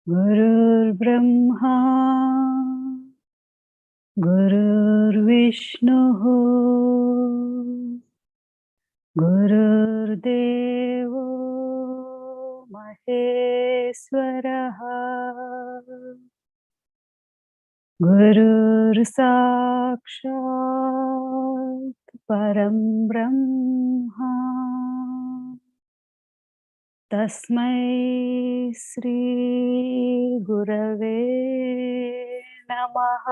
गुरुर्ब्रह्मा गुरुर्विष्णुः गुरुर्देवो महेश्वरः गुरुर्साक्षात् परं ब्रह्मा तस्मै श्री गुरवे नमः।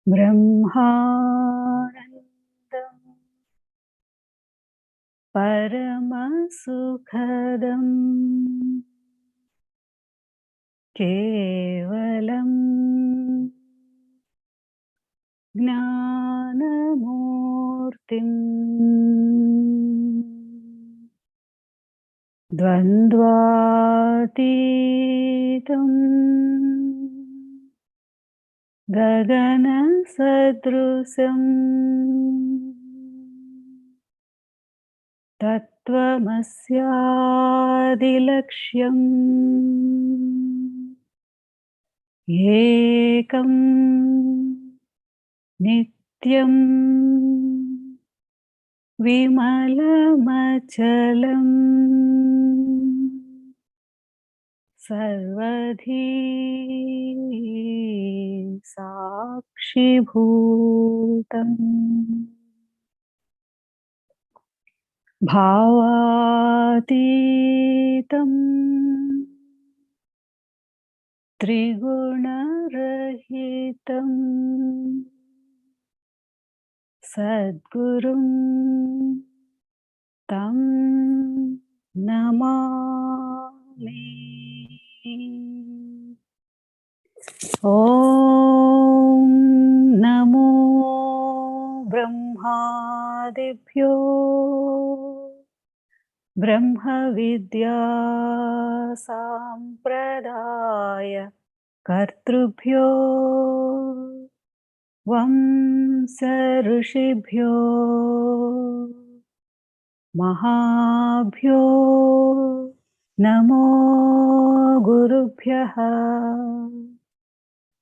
ब्रह्मानन्दं परमसुखदं केवलं ज्ञानमूर्तिं द्वन्द्वातीतं गगनसदृशं तत्त्वमस्यादिलक्ष्यम् एकं नित्यं विमलमचलं सर्वधी साक्षिभूतम् भावातीतं त्रिगुणरहितं सद्गुरुं तं नमामि। ॐ नमो ब्रह्मादिभ्यो ब्रह्मविद्या सम्प्रदाय कर्तृभ्यो वंश ऋषिभ्यो महाभ्यो नमो गुरुभ्यः।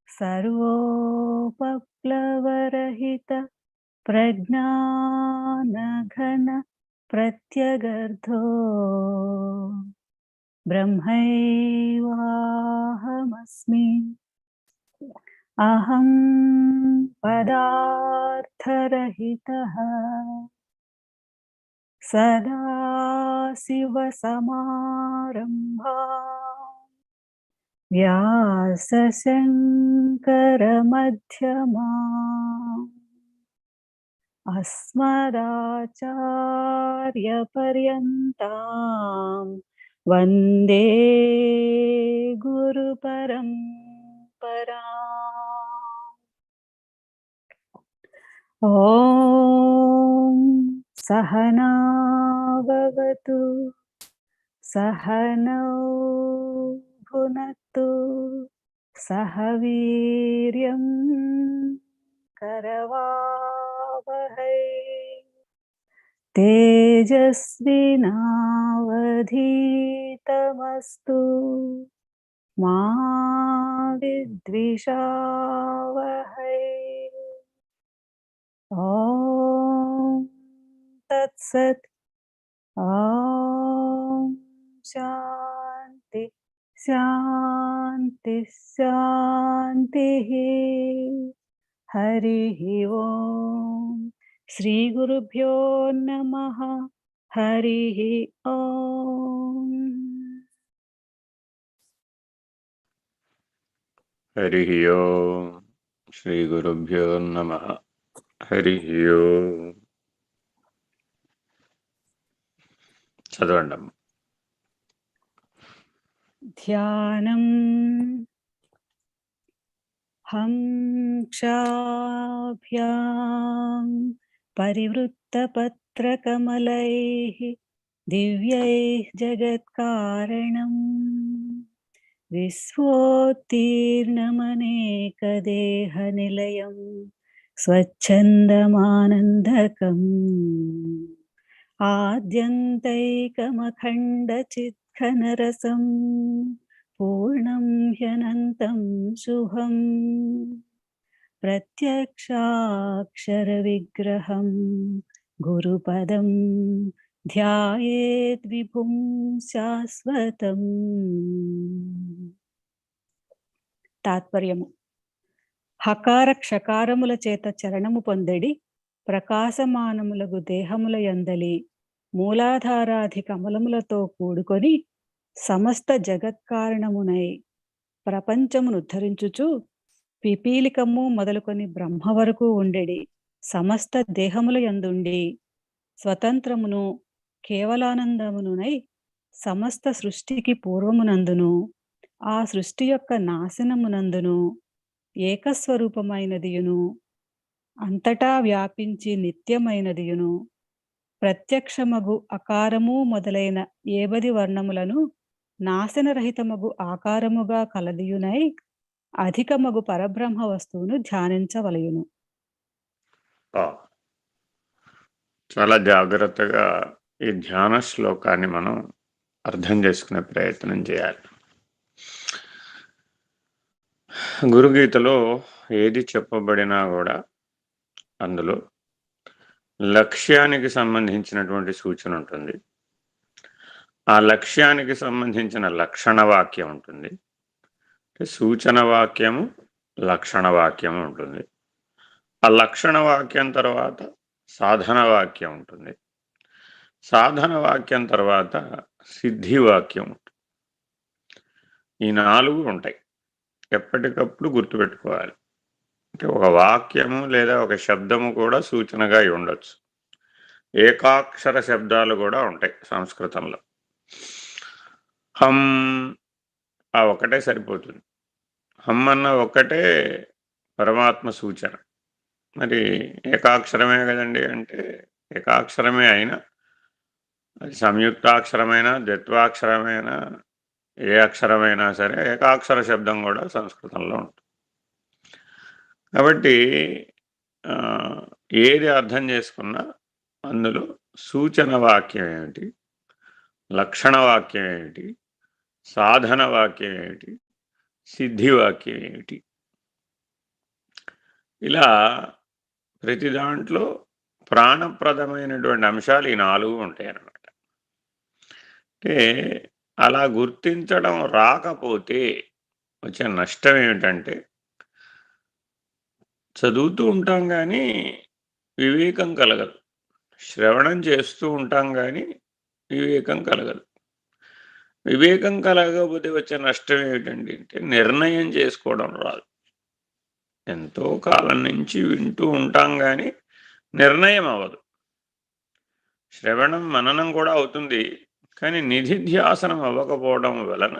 सर्वोपप्लवरहित प्रज्ञानघन प्रत्यगर्धो ब्रह्मैवाहमस्मि। अहं पदार्थरहितः सदाशिवसमारम्भा व्यासशङ्करमध्यमा अस्मदाचार्यपर्यन्तां वन्दे गुरुपरम्पराम्। ॐ सहना भवतु सहनौ भुनक्तु सह वीर्यं करवावहै तेजस्विनावधीतमस्तु मा विद्विषावहै। ॐ तत्सत्। ॐ शान्ति शान्ति शान्तिः। हरिः ओम्। श्री गुरुभ्यो नमः। हरिः ओम्। हरिः ओम् श्री गुरुभ्यो नमः। हरिः ओम् చదవండి. ధ్యానం హంక్షాభ్యాం పరివృత్తపత్రకమలైః దివ్యైః జగత్కారణం విశ్వోత్తీర్ణమనేకదేహనిలయం స్వచ్ఛందమానందకం ఆద్యంతైకమఖండచిత్ఘనరసం పూర్ణం హ్యనంతం శుభం ప్రత్యక్షాక్షరవిగ్రహం గురుపదం ధ్యాయేత్ విభుం శాశ్వతం. తాత్పర్యము: హకార క్షకారముల చేత చరణము పొందడి ప్రకాశమానములగు దేహముల యందలి మూలాధారాధి కమలములతో కూడుకొని సమస్త జగత్కారణమునై ప్రపంచమును ఉద్ధరించుచు పిపీలికము మొదలుకొని బ్రహ్మ వరకు ఉండెడి సమస్త దేహముల యందుండి స్వతంత్రమును కేవలానందమునునై సమస్త సృష్టికి పూర్వమునందును ఆ సృష్టి యొక్క నాశనమునందును ఏకస్వరూపమైనదియును అంతటా వ్యాపించి నిత్యమైనదియును ప్రత్యక్షమగు అకారము మొదలైన ఏబది వర్ణములను నాశనరహితమగు ఆకారముగా కలదియునై అధికమగు పరబ్రహ్మ వస్తువును ధ్యానించవలయును. చాలా జాగ్రత్తగా ఈ ధ్యాన శ్లోకాన్ని మనం అర్థం చేసుకునే ప్రయత్నం చేయాలి. గురుగీతలో ఏది చెప్పబడినా కూడా అందులో లక్ష్యానికి సంబంధించినటువంటి సూచన ఉంటుంది. ఆ లక్ష్యానికి సంబంధించిన లక్షణ వాక్యం ఉంటుంది. సూచన వాక్యము, లక్షణ వాక్యము ఉంటుంది. ఆ లక్షణ వాక్యం తర్వాత సాధన వాక్యం ఉంటుంది. సాధన వాక్యం తర్వాత సిద్ధి వాక్యం ఉంటుంది. ఈ 4 ఉంటాయి. ఎప్పటికప్పుడు గుర్తుపెట్టుకోవాలి. అంటే ఒక వాక్యము లేదా ఒక శబ్దము కూడా సూచనగా ఉండొచ్చు. ఏకాక్షర శబ్దాలు కూడా ఉంటాయి సంస్కృతంలో. హం ఆ ఒకటే సరిపోతుంది. హమ్ అన్న ఒక్కటే పరమాత్మ సూచన. మరి ఏకాక్షరమే కదండి అంటే ఏకాక్షరమే అయినా అది సంయుక్తాక్షరమైనా ద్విత్వాక్షరమైనా ఏ అక్షరమైనా సరే ఏకాక్షర శబ్దం కూడా సంస్కృతంలో ఉంటుంది. కాబట్టి ఏది అర్థం చేసుకున్నా అందులో సూచన వాక్యం ఏమిటి, లక్షణ వాక్యం ఏమిటి, సాధన వాక్యం ఏమిటి, సిద్ధి వాక్యం ఏమిటి, ఇలా ప్రతి దాంట్లో ప్రాణప్రదమైనటువంటి అంశాలు ఈ 4 ఉంటాయి అన్నమాట. అంటే అలా గుర్తించడం రాకపోతే వచ్చే నష్టం ఏమిటంటే చదువుతూ ఉంటాం కానీ వివేకం కలగదు. శ్రవణం చేస్తూ ఉంటాం కానీ వివేకం కలగదు. వివేకం కలగకపోతే వచ్చే నష్టం ఏమిటండి అంటే నిర్ణయం చేసుకోవడం రాదు. ఎంతో కాలం నుంచి వింటూ ఉంటాం కానీ నిర్ణయం అవ్వదు. శ్రవణం మననం కూడా అవుతుంది కానీ నిధిధ్యాసనం అవ్వకపోవడం వలన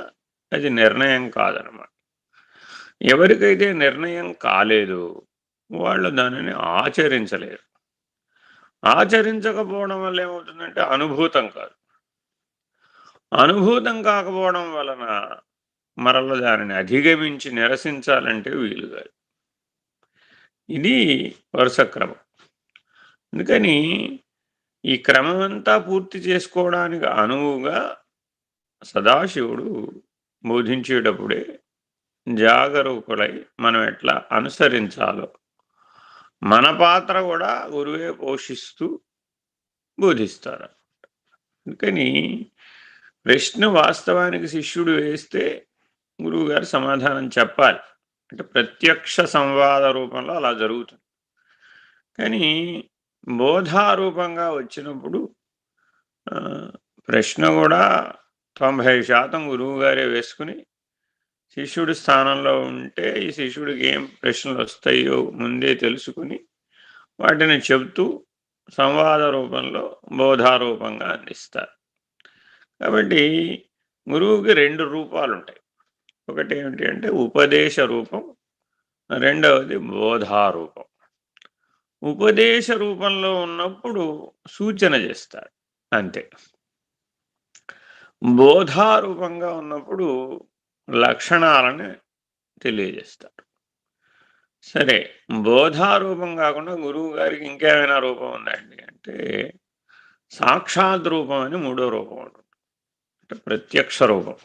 అది నిర్ణయం కాదనమాట. ఎవరికైతే నిర్ణయం కాలేదు వాళ్ళు దానిని ఆచరించలేరు. ఆచరించకపోవడం వల్ల ఏమవుతుందంటే అనుభూతం కాదు. అనుభూతం కాకపోవడం వలన మరల దానిని అధిగమించి నిరసించాలంటే వీలు కాదు. ఇది వరుస క్రమం. అందుకని ఈ క్రమమంతా పూర్తి చేసుకోవడానికి అనువుగా సదాశివుడు బోధించేటప్పుడే జాగరూకులై మనం ఎట్లా అనుసరించాలో మన పాత్ర కూడా గురువే పోషిస్తూ బోధిస్తారు. అందుకని ప్రశ్న వాస్తవానికి శిష్యుడు వేస్తే గురువుగారు సమాధానం చెప్పాలి. అంటే ప్రత్యక్ష సంవాద రూపంలో అలా జరుగుతుంది. కానీ బోధారూపంగా వచ్చినప్పుడు ప్రశ్న కూడా 90% గురువుగారే వేసుకుని శిష్యుడి స్థానంలో ఉంటే ఈ శిష్యుడికి ఏం ప్రశ్నలు వస్తాయో ముందే తెలుసుకుని వాటిని చెబుతూ సంవాద రూపంలో బోధారూపంగా అందిస్తారు. కాబట్టి గురువుకి 2 రూపాలుంటాయి. ఒకటేమిటి అంటే ఉపదేశ రూపం, రెండవది బోధారూపం. ఉపదేశ రూపంలో ఉన్నప్పుడు సూచన చేస్తారు అంతే. బోధారూపంగా ఉన్నప్పుడు లక్షణాలను తెలియజేస్తారు. సరే, బోధారూపం కాకుండా గురువు గారికి ఇంకేమైనా రూపం ఉందండి అంటే సాక్షాత్ రూపం అని మూడో రూపం ఉంటుంది. అంటే ప్రత్యక్ష రూపం.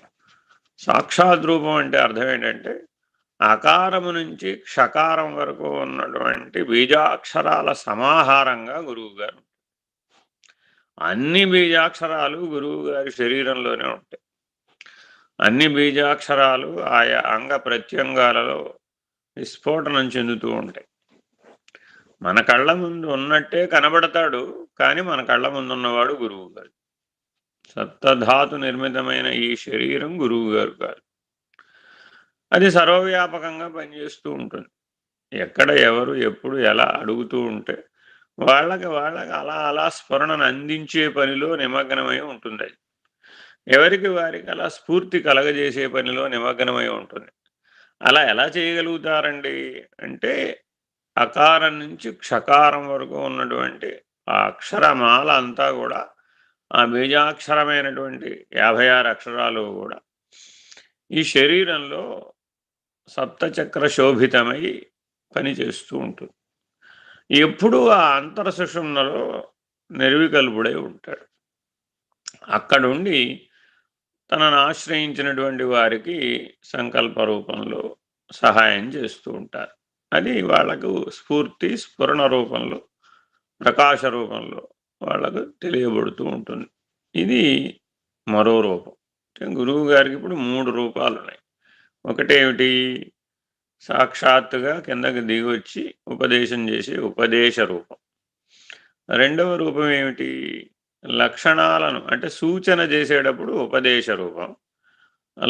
సాక్షాత్ రూపం అంటే అర్థం ఏంటంటే అకారము నుంచి క్షకారం వరకు ఉన్నటువంటి బీజాక్షరాల సమాహారంగా గురువు గారు. అన్ని బీజాక్షరాలు గురువు గారి శరీరంలోనే ఉంటాయి. అన్ని బీజాక్షరాలు ఆయా అంగ ప్రత్యంగాలలో విస్ఫోటనం చెందుతూ ఉంటాయి. మన కళ్ళ ముందు ఉన్నట్టే కనబడతాడు, కానీ మన కళ్ళ ముందు ఉన్నవాడు గురువు గారు. సప్తధాతు నిర్మితమైన ఈ శరీరం గురువు గారు కాదు. అది సర్వవ్యాపకంగా పనిచేస్తూ ఉంటుంది. ఎక్కడ ఎవరు ఎప్పుడు ఎలా అడుగుతూ ఉంటే వాళ్ళకి అలా అలా స్ఫురణను అందించే పనిలో నిమగ్నమై ఉంటుంది. అది ఎవరికి వారికి అలా స్ఫూర్తి కలగజేసే పనిలో నిమగ్నమై ఉంటుంది. అలా ఎలా చేయగలుగుతారండి అంటే అకారం నుంచి క్షకారం వరకు ఉన్నటువంటి ఆ అక్షరమాల అంతా కూడా ఆ బీజాక్షరమైనటువంటి 56 అక్షరాలు కూడా ఈ శరీరంలో సప్తచక్ర శోభితమై పనిచేస్తూ ఉంటుంది. ఎప్పుడూ ఆ అంతర సుషుమ్నలో నిర్వికల్పుడై ఉంటాడు. అక్కడుండి తనను ఆశ్రయించినటువంటి వారికి సంకల్ప రూపంలో సహాయం చేస్తూ ఉంటారు. అది వాళ్లకు స్ఫూర్తి స్ఫురణ రూపంలో ప్రకాశ రూపంలో వాళ్ళకు తెలియబడుతూ ఉంటుంది. ఇది మరో రూపం. గురువు గారికి ఇప్పుడు 3 రూపాలు ఉన్నాయి. ఒకటేమిటి సాక్షాత్తుగా కిందకి దిగొచ్చి ఉపదేశం చేసే ఉపదేశ రూపం. రెండవ రూపం ఏమిటి లక్షణాలను అంటే సూచన చేసేటప్పుడు ఉపదేశ రూపం,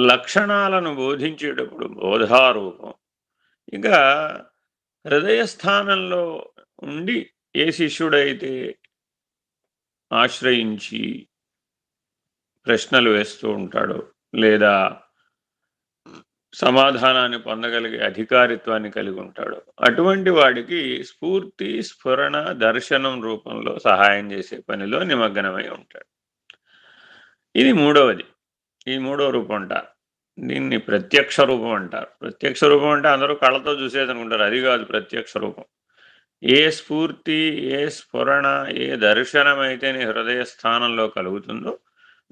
లక్షణాలను బోధించేటప్పుడు బోధారూపం. ఇంకా హృదయస్థానంలో ఉండి ఏ శిష్యుడైతే ఆశ్రయించి ప్రశ్నలు వేస్తూ ఉంటాడో లేదా సమాధానాన్ని పొందగలిగే అధికారిత్వాన్ని కలిగి ఉంటాడు అటువంటి వాడికి స్ఫూర్తి స్ఫురణ దర్శనం రూపంలో సహాయం చేసే పనిలో నిమగ్నమై ఉంటాడు. ఇది మూడవది. ఈ మూడో రూపం అంటారు. దీన్ని ప్రత్యక్ష రూపం అంటారు. ప్రత్యక్ష రూపం అంటే అందరూ కళ్ళతో చూసేది అనుకుంటారు. అది కాదు ప్రత్యక్ష రూపం. ఏ స్ఫూర్తి ఏ స్ఫురణ ఏ దర్శనం అయితే నీ హృదయ స్థానంలో కలుగుతుందో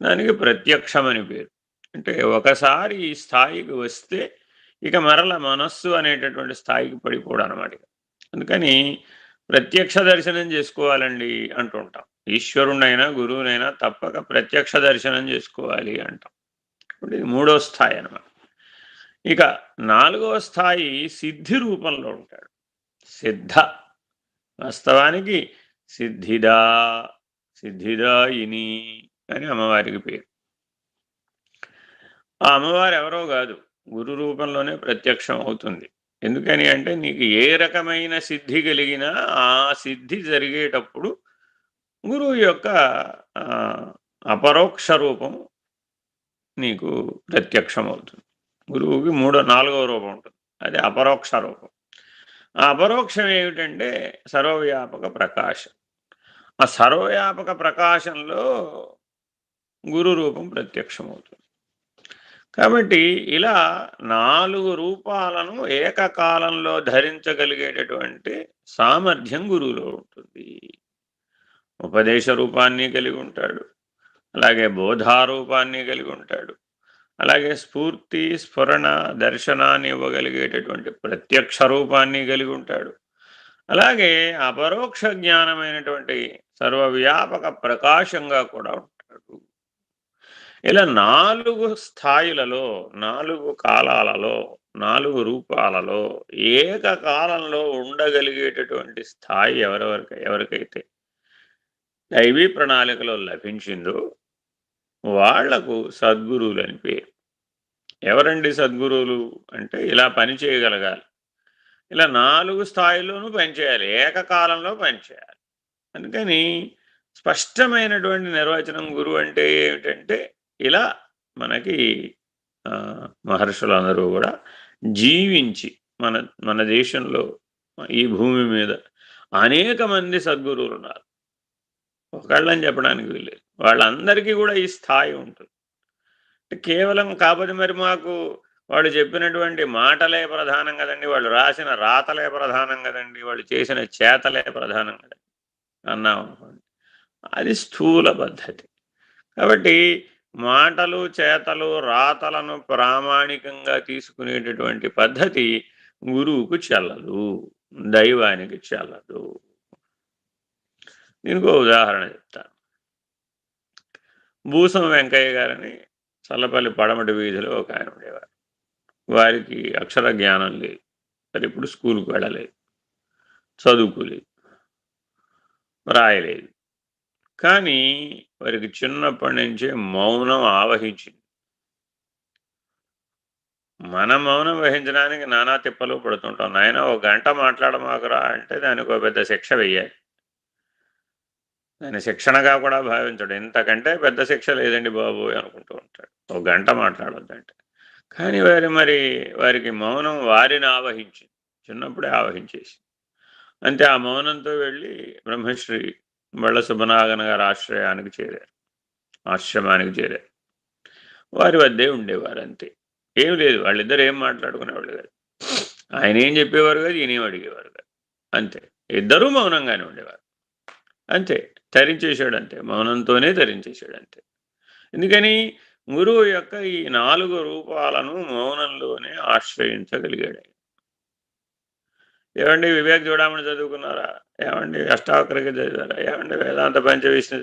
దానికి ప్రత్యక్షమని పేరు. అంటే ఒకసారి ఈ స్థాయికి వస్తే ఇక మరల మనస్సు అనేటటువంటి స్థాయికి పడిపోవడం అనమాట. అందుకని ప్రత్యక్ష దర్శనం చేసుకోవాలండి అంటుంటాం. ఈశ్వరునైనా గురువునైనా తప్పక ప్రత్యక్ష దర్శనం చేసుకోవాలి అంటాం. ఇది మూడో స్థాయి అనమాట. ఇక నాలుగవ స్థాయి సిద్ధి రూపంలో ఉంటాడు. సిద్ధ వాస్తవానికి సిద్ధిదా సిద్ధిదాయిని అని అమ్మవారికి పేరు. ఆ అమ్మవారు ఎవరో కాదు, గురు రూపంలోనే ప్రత్యక్షం అవుతుంది. ఎందుకని అంటే నీకు ఏ రకమైన సిద్ధి కలిగినా ఆ సిద్ధి జరిగేటప్పుడు గురువు యొక్క అపరోక్ష రూపం నీకు ప్రత్యక్షం అవుతుంది. గురువుకి నాలుగవ రూపం ఉంటుంది, అది అపరోక్ష రూపం. ఆ అపరోక్షం ఏమిటంటే సర్వవ్యాపక ప్రకాశం. ఆ సర్వవ్యాపక ప్రకాశంలో గురు రూపం ప్రత్యక్షమవుతుంది. కాబట్టి ఇలా 4 రూపాలను ఏకకాలంలో ధరించగలిగేటటువంటి సామర్థ్యం గురువులో ఉంటుంది. ఉపదేశ రూపాన్ని కలిగి ఉంటాడు, అలాగే బోధారూపాన్ని కలిగి ఉంటాడు, అలాగే స్ఫూర్తి స్ఫురణ దర్శనాన్ని ఇవ్వగలిగేటటువంటి ప్రత్యక్ష రూపాన్ని కలిగి ఉంటాడు, అలాగే అపరోక్ష జ్ఞానమైనటువంటి సర్వవ్యాపక ప్రకాశంగా కూడా ఉంటాడు. ఇలా 4 స్థాయిలలో 4 కాలాలలో 4 రూపాలలో ఏకకాలంలో ఉండగలిగేటటువంటి స్థాయి ఎవరికైతే దైవీ ప్రణాళికలో లభించిందో వాళ్లకు సద్గురువులు అని పేరు. ఎవరండి సద్గురువులు అంటే ఇలా పని చేయగలగాలి, ఇలా 4 స్థాయిలోనూ పనిచేయాలి, ఏకకాలంలో పనిచేయాలి. అందుకని స్పష్టమైనటువంటి నిర్వచనం గురువు అంటే ఏమిటంటే ఇలా మనకి మహర్షులందరూ కూడా జీవించి మన మన దేశంలో ఈ భూమి మీద అనేక మంది సద్గురువులు ఉన్నారు. ఒకళ్ళని చెప్పడానికి వీల్లేదు. వాళ్ళందరికీ కూడా ఈ స్థాయి ఉంటుంది. కేవలం కాకపోతే మరి మాకు వాళ్ళు చెప్పినటువంటి మాటలే ప్రధానం కదండి, వాళ్ళు రాసిన రాతలే ప్రధానం కదండి, వాళ్ళు చేసిన చేతలే ప్రధానం కదండి అన్నాం అనుకోండి, అది స్థూల పద్ధతి. కాబట్టి మాటలు చేతలు రాతలను ప్రామాణికంగా తీసుకునేటటువంటి పద్ధతి గురువుకు చెల్లదు, దైవానికి చెల్లదు. దీనికి ఉదాహరణ చెప్తాను. భూసం వెంకయ్య గారని చల్లపల్లి పడమటి వీధిలో ఒక ఆయన ఉండేవారు. వారికి అక్షర జ్ఞానం లేదు, మరి ఇప్పుడు స్కూల్కి వెళ్ళలేదు, చదువుకోలేదు, రాయలేదు. కానీ వారికి చిన్నప్పటి నుంచే మౌనం ఆవహించింది. మన మౌనం వహించడానికి నానా తిప్పలు పడుతుంటాం. నాయన ఒక గంట మాట్లాడమాకురా అంటే దానికి ఒక పెద్ద శిక్ష వెయ్యాలి. దాన్ని శిక్షణగా కూడా భావించడు. ఇంతకంటే పెద్ద శిక్ష లేదండి బాబు అనుకుంటూ ఉంటాడు ఒక గంట మాట్లాడొద్దంటే. కానీ వారికి మౌనం వారిని ఆవహించింది, చిన్నప్పుడే ఆవహించేసి. అంతే, ఆ మౌనంతో వెళ్ళి బ్రహ్మశ్రీ బళ్ళ సుబ్బనాగన్ గారి ఆశ్రమానికి చేరారు. వారి వద్దే ఉండేవారు. అంతే, ఏం లేదు, వాళ్ళిద్దరు ఏం మాట్లాడుకునేవాళ్ళు కాదు. ఆయన ఏం చెప్పేవారు కాదు, ఈయనేం అడిగేవారు కాదు. అంతే, ఇద్దరూ మౌనంగానే ఉండేవారు. అంతే, తరించేశాడు. అంతే, మౌనంతోనే తరించేశాడు. అంతే. ఎందుకని? గురువు యొక్క ఈ 4 రూపాలను మౌనంలోనే ఆశ్రయించగలిగాడు. ఏమండి వివేక్ చూడమని చదువుకున్నారా? ఏమండి అష్టావక్రకి చదివారా? ఏమండి వేదాంత పంచవిష్ణు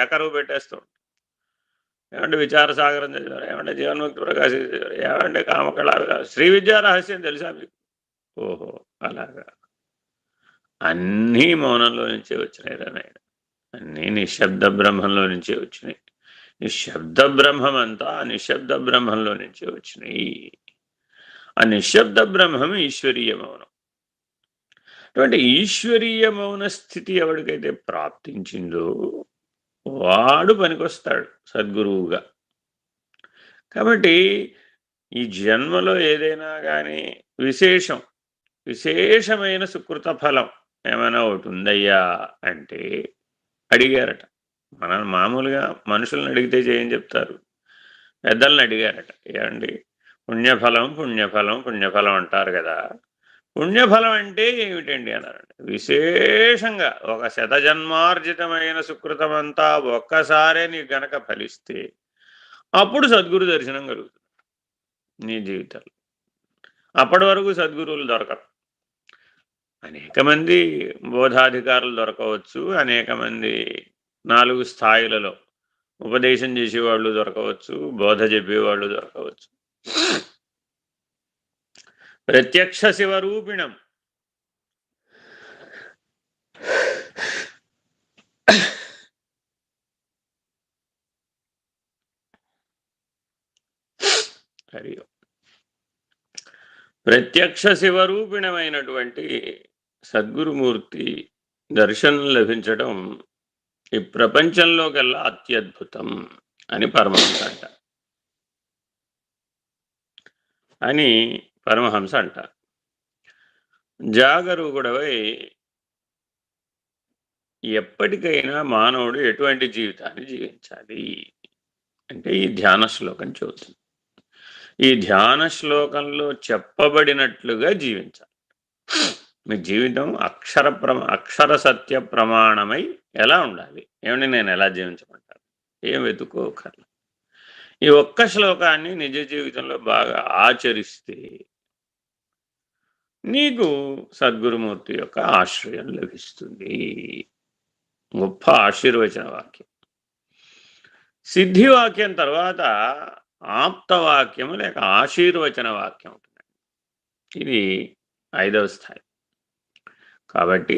ఏకరువు పెట్టేస్తూ. ఏమంటే విచారసాగరం చదివారు? ఏమంటే జీవన్ముక్తి ప్రకాశం చదివారు? ఏమంటే కామకళ శ్రీ విద్యా రహస్యం తెలుసా మీకు? ఓహో, అలాగా. అన్నీ మౌనంలో నుంచే వచ్చినాయి రానాయన, అన్నీ నిశ్శబ్ద బ్రహ్మంలో నుంచే వచ్చినాయి. నిశ్శబ్ద బ్రహ్మం అంతా నిశ్శబ్ద బ్రహ్మంలో నుంచే వచ్చినాయి. ఆ నిశ్శబ్ద బ్రహ్మం ఈశ్వరీయ మౌనం. అటువంటి ఈశ్వరీయ మౌన స్థితి ఎవరికైతే ప్రాప్తించిందో వాడు పనికొస్తాడు సద్గురువుగా. కాబట్టి ఈ జన్మలో ఏదైనా కానీ విశేషమైన సుకృత ఫలం ఏమైనా ఒకటి ఉందయ్యా అంటే అడిగారట. మామూలుగా మనుషులను అడిగితే ఏం చెప్తారు? పెద్దలను అడిగారట. ఏమండి పుణ్యఫలం పుణ్యఫలం పుణ్యఫలం అంటారు కదా, పుణ్యఫలం అంటే ఏమిటండి అన్నారండి. విశేషంగా ఒక శతజన్మార్జితమైన సుకృతమంతా ఒక్కసారే నీకు గనక ఫలిస్తే అప్పుడు సద్గురు దర్శనం కలుగుతుంది నీ జీవితంలో. అప్పటి వరకు సద్గురువులు దొరకరు. అనేక మంది బోధాధికారులు దొరకవచ్చు, అనేక మంది 4 స్థాయిలలో ఉపదేశం చేసేవాళ్ళు దొరకవచ్చు, బోధ చెప్పేవాళ్ళు దొరకవచ్చు. ప్రత్యక్ష శివరూపిణం ప్రత్యక్ష శివరూపిణమైనటువంటి సద్గురుమూర్తి దర్శనం లభించడం ఈ ప్రపంచంలోకెల్లా అత్యద్భుతం అని పరమహంస అంటారు. జాగరూకుడవై ఎప్పటికైనా మానవుడు ఎటువంటి జీవితాన్ని జీవించాలి అంటే ఈ ధ్యాన శ్లోకం చెబుతుంది. ఈ ధ్యాన శ్లోకంలో చెప్పబడినట్లుగా జీవించాలి. మీ జీవితం అక్షర సత్య ప్రమాణమై ఎలా ఉండాలి? ఏమంటే నేను ఎలా జీవించమంటాను? ఏం వెతుక్కోకర్లేదు. ఈ ఒక్క శ్లోకాన్ని నిజ జీవితంలో బాగా ఆచరిస్తే నీకు సద్గురుమూర్తి యొక్క ఆశ్రయం లభిస్తుంది. గొప్ప ఆశీర్వచన వాక్యం. సిద్ధివాక్యం తర్వాత ఆప్తవాక్యము లేక ఆశీర్వచన వాక్యం ఉంటుంది. ఇది 5వ స్థాయి. కాబట్టి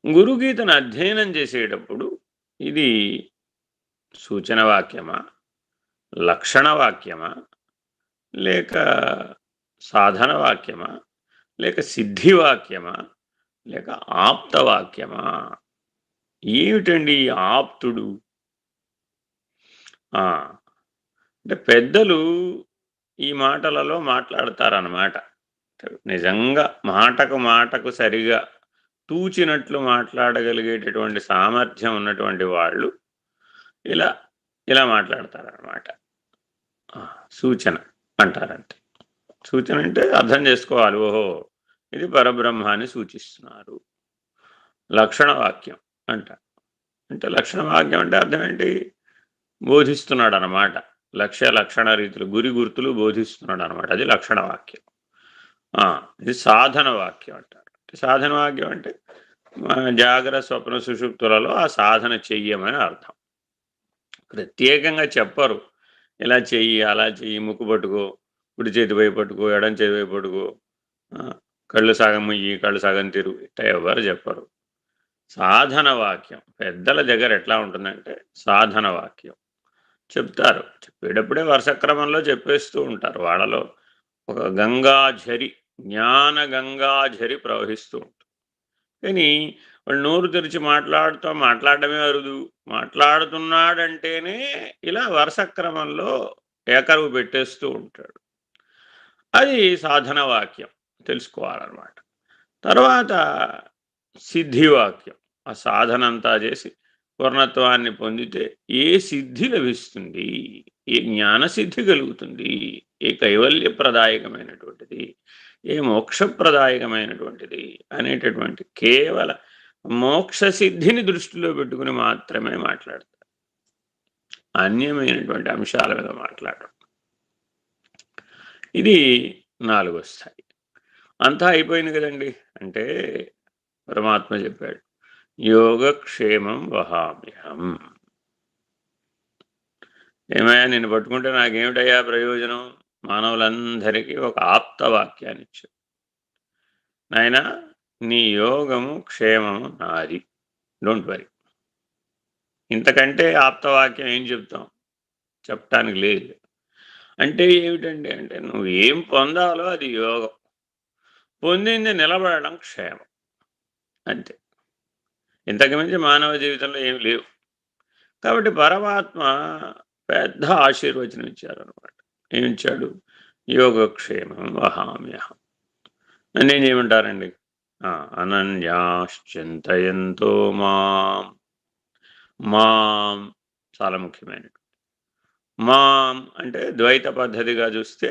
గురుగీతను అధ్యయనం చేసేటప్పుడు ఇది సూచన వాక్యమా, లక్షణ వాక్యమా, లేక సాధన వాక్యమా, లేక సిద్ధివాక్యమా, లేక ఆప్తవాక్యమా? ఏమిటండి ఆప్తుడు? అంటే పెద్దలు ఈ మాటలలో మాట్లాడతారన్నమాట. నిజంగా మాటకు మాటకు సరిగా తూచినట్లు మాట్లాడగలిగేటటువంటి సామర్థ్యం ఉన్నటువంటి వాళ్ళు ఇలా ఇలా మాట్లాడతారన్నమాట. ఆ! సూచన అంటారంతే. సూచన అంటే అర్థం చేసుకోవాలి. ఓహో! ఇది పరబ్రహ్మాన్ని సూచిస్తున్నారు. లక్షణ వాక్యం అంటారు. అంటే లక్షణ వాక్యం అంటే అర్థం ఏంటి? బోధిస్తున్నాడనమాట. లక్ష్య లక్షణ రీతులు, గురి గుర్తులు బోధిస్తున్నాడనమాట. అది లక్షణ వాక్యం. ఆ! ఇది సాధన వాక్యం అంటారు. సాధన వాక్యం అంటే జాగ్రత్త, స్వప్న, సుషుప్తులలో ఆ సాధన చెయ్యమని అర్థం. ప్రత్యేకంగా చెప్పరు. ఇలా చెయ్యి, అలా చెయ్యి, ముక్కు పట్టుకో, కుడి చేతి వైపు పట్టుకో, ఎడమ చేతి వైపు పట్టుకో, ఆ! కళ్ళు సగం ముయ్యి, కళ్ళు సగం తెరువు ఇట్లా ఎవ్వరు చెప్పరు. సాధన వాక్యం పెద్దల దగ్గర ఎట్లా ఉంటుందంటే సాధన వాక్యం చెప్తారు. చెప్పేటప్పుడే వరుస క్రమంలో చెప్పేస్తూ ఉంటారు. వాళ్ళలో ఒక గంగాఝరి, జ్ఞాన గంగాఝరి ప్రవహిస్తూ ఉంటుంది. కానీ వాళ్ళు నోరు తెరిచి మాట్లాడడమే అరుదు. మాట్లాడుతున్నాడంటేనే ఇలా వరుస క్రమంలో ఏకరువు పెట్టేస్తూ ఉంటాడు. అది సాధన వాక్యం తెలుసుకోవాలన్నమాట. తర్వాత సిద్ధివాక్యం. ఆ సాధన అంతా చేసి పూర్ణత్వాన్ని పొందితే ఏ సిద్ధి లభిస్తుంది, ఏ జ్ఞాన సిద్ధి కలుగుతుంది, ఏ కైవల్యప్రదాయకమైనటువంటిది, ఏ మోక్షప్రదాయకమైనటువంటిది అనేటటువంటి కేవల మోక్ష సిద్ధిని దృష్టిలో పెట్టుకుని మాత్రమే మాట్లాడతారు. అన్యమైనటువంటి అంశాల మీద మాట్లాడరు. ఇది 4వ స్థాయి. అంతా అయిపోయింది కదండి. అంటే పరమాత్మ చెప్పాడు, యోగక్షేమం వహామ్యహం. ఏమయ్యా నిన్ను పట్టుకుంటే నాకేమిటయ్యా ప్రయోజనం? మానవులందరికీ ఒక ఆప్తవాక్యాన్ని ఇచ్చాడు. నాయనా నీ యోగము క్షేమము నాది, డోంట్ వరీ. ఇంతకంటే ఆప్తవాక్యం ఏం చెప్తాం? చెప్పటానికి లేదు. అంటే ఏమిటండి అంటే నువ్వు ఏం పొందాలో అది యోగం, పొందింది నిలబడడం క్షేమం, అంతే. ఇంతకు మించి మానవ జీవితంలో ఏమి లేవు. కాబట్టి పరమాత్మ పెద్ద ఆశీర్వచనం ఇచ్చారనమాట. ఏమిచ్చాడు? యోగక్షేమం వహామ్యహం. నన్నేం చేయమంటారండి? అనన్యాశ్చింతయంతో మాం. మాం చాలా ముఖ్యమైనది. మాం అంటే ద్వైత పద్ధతిగా చూస్తే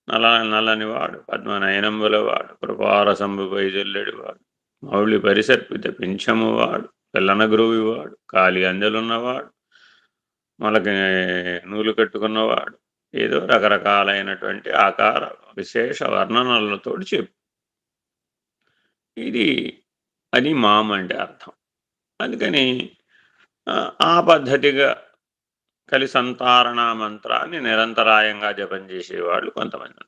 నల్లని వాడు, పద్మనయనంబుల వాడు, కృపారసంబుపై జల్లెడు వాడు, మౌళి పరిసర్పిత పింఛము వాడు, పిల్లన గ్రోవివాడు, కాలి అందెలున్నవాడు, మొలకి నూలు కట్టుకున్నవాడు, ఏదో రకరకాలైనటువంటి ఆకార విశేష వర్ణనలతోటి చెప్పు. ఇది అది మాం అంటే అర్థం. అందుకని ఆ పద్ధతిగా కలిసంతారణ మంత్రాన్ని నిరంతరాయంగా జపం చేసేవాళ్ళు కొంతమంది.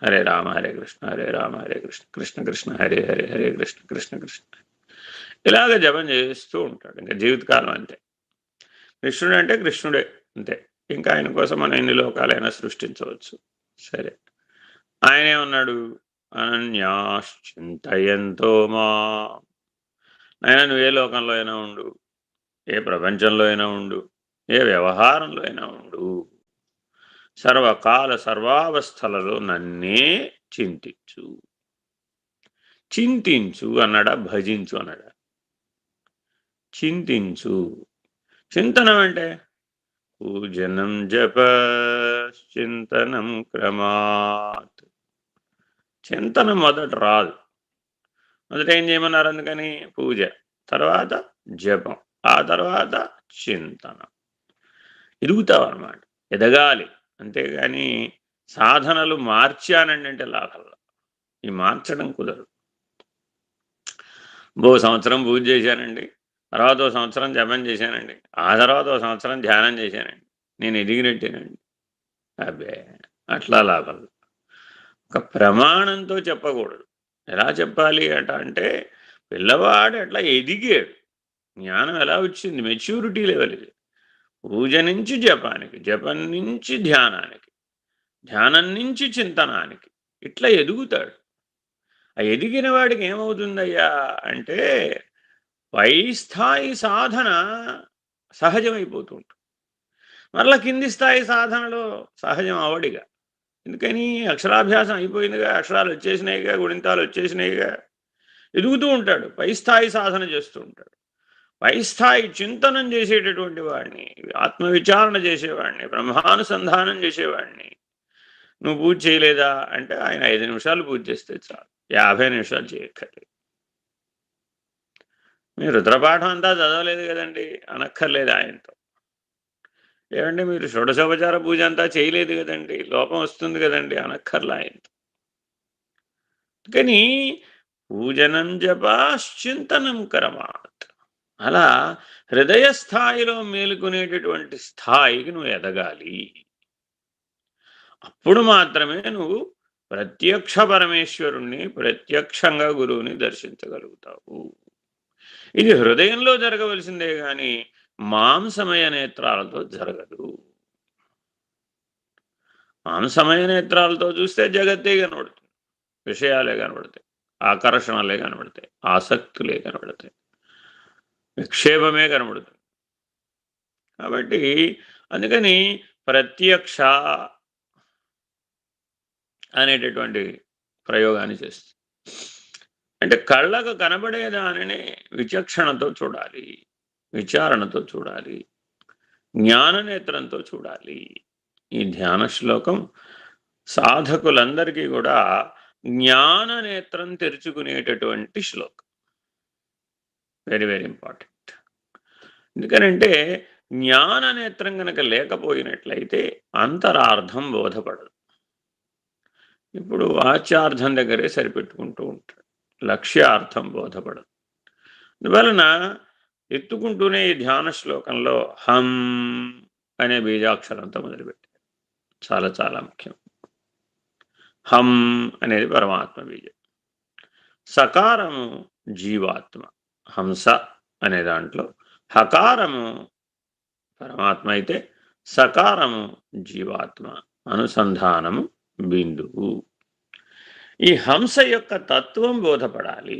హరే రామ హరే కృష్ణ హరే రామ హరే కృష్ణ కృష్ణ కృష్ణ హరే హరే హరే కృష్ణ కృష్ణ కృష్ణ ఇలాగ జపం చేస్తూ ఉంటాడు. ఇంకా జీవితకాలం అంతే. కృష్ణుడు అంటే కృష్ణుడే అంతే. ఇంకా ఆయన కోసం మనం ఎన్ని లోకాలైనా సృష్టించవచ్చు. సరే, ఆయనేమన్నాడు? అనన్యాశ్చింతయంతో మా. ఆయన నువ్వు ఏ లోకంలో అయినా ఉండు, ఏ ప్రపంచంలో అయినా ఉండు, ఏ వ్యవహారంలో అయినా ఉండు, సర్వకాల సర్వావస్థలలో నన్నే చింతించు. చింతించు అన్నాడా? భజించు అన్నాడా? చింతించు. చింతనం అంటే పూజనం జప చింతనం క్రమాత్. చింతనం మొదట రాదు. మొదట ఏం చేయమన్నారు? అందుకని పూజ, తర్వాత జపం, ఆ తర్వాత చింతనం. ఎదుగుతావు అన్నమాట, ఎదగాలి. అంతేగాని సాధనలు మార్చానండి అంటే లాభంలా. ఈ మార్చడం కుదరదు. సంవత్సరం పూజ చేశానండి, తర్వాత ఓ సంవత్సరం జపం చేశానండి, ఆ తర్వాత ఓ సంవత్సరం ధ్యానం చేశానండి, నేను ఎదిగినట్టేనండి. అబ్బే, అట్లా లాభం. ఒక ప్రమాణంతో చెప్పకూడదు. ఎలా చెప్పాలి అంటే పిల్లవాడు ఎట్లా ఎదిగాడు, జ్ఞానం ఎలా వచ్చింది, మెచ్యూరిటీ లెవెల్ ఇది. పూజ నుంచి జపానికి, జపం నుంచి ధ్యానానికి, ధ్యానం నుంచి చింతనానికి ఇట్లా ఎదుగుతాడు. ఆ ఎదిగిన వాడికి ఏమవుతుందయ్యా అంటే పై స్థాయి సాధన సహజమైపోతూ ఉంటుంది. మరలా కింది స్థాయి సాధనలో సహజం అవడిగా. ఎందుకని అక్షరాభ్యాసం అయిపోయిందిగా, అక్షరాలు వచ్చేసినాయిగా, గుణింతాలు వచ్చేసినాయిగా. ఎదుగుతూ ఉంటాడు, పై స్థాయి సాధన చేస్తూ ఉంటాడు. పై స్థాయి చింతనం చేసేటటువంటి వాడిని, ఆత్మవిచారణ చేసేవాడిని, బ్రహ్మానుసంధానం చేసేవాడిని నువ్వు పూజ చేయలేదా అంటే ఆయన 5 నిమిషాలు పూజ చేస్తే చాలు, 50 నిమిషాలు చేయక్కర్లేదు. మీరు రుద్రపాఠం అంతా చదవలేదు కదండి అనక్కర్లేదు ఆయనతో. ఏమంటే మీరు షోడశోపచార పూజ అంతా చేయలేదు కదండి, లోపం వస్తుంది కదండి అనక్కర్లా ఆయనతో. కానీ పూజనం జపాశ్చింతనం కరమాత్, అలా హృదయ స్థాయిలో మేలుకునేటటువంటి స్థాయికి నువ్వు ఎదగాలి. అప్పుడు మాత్రమే నువ్వు ప్రత్యక్ష పరమేశ్వరుణ్ణి, ప్రత్యక్షంగా గురువుని దర్శించగలుగుతావు. ఇది హృదయంలో జరగవలసిందే గాని మాంసమయ నేత్రాలతో జరగదు. మాంసమయ నేత్రాలతో చూస్తే జగత్తే కనబడుతుంది, విషయాలే కనబడతాయి, ఆకర్షణలే కనబడతాయి, ఆసక్తులే కనబడతాయి, విక్షేపమే కనబడుతుంది. కాబట్టి అందుకని ప్రత్యక్ష అనేటటువంటి ప్రయోగాన్ని చేస్తుంది. అంటే కళ్ళకు కనబడేదానిని విచక్షణతో చూడాలి, విచారణతో చూడాలి, జ్ఞాననేత్రంతో చూడాలి. ఈ ధ్యాన శ్లోకం సాధకులందరికీ కూడా జ్ఞాననేత్రం తెరుచుకునేటటువంటి శ్లోకం. Very very important. ఎందుకనంటే జ్ఞాననేత్రం కనుక లేకపోయినట్లయితే అంతరార్థం బోధపడదు. ఇప్పుడు వాచ్యార్థం దగ్గరే సరిపెట్టుకుంటూ ఉంటాడు, లక్ష్యార్థం బోధపడదు. అందువలన ఎత్తుకుంటూనే ఈ ధ్యాన శ్లోకంలో హం అనే బీజాక్షరంతో మొదలుపెట్టారు. చాలా చాలా ముఖ్యం. హం అనేది పరమాత్మ బీజం, సకారము జీవాత్మ, హంస అనే దాంట్లో హకారము పరమాత్మ అయితే సకారము జీవాత్మ, అనుసంధానము బిందువు. ఈ హంస యొక్క తత్వం బోధపడాలి,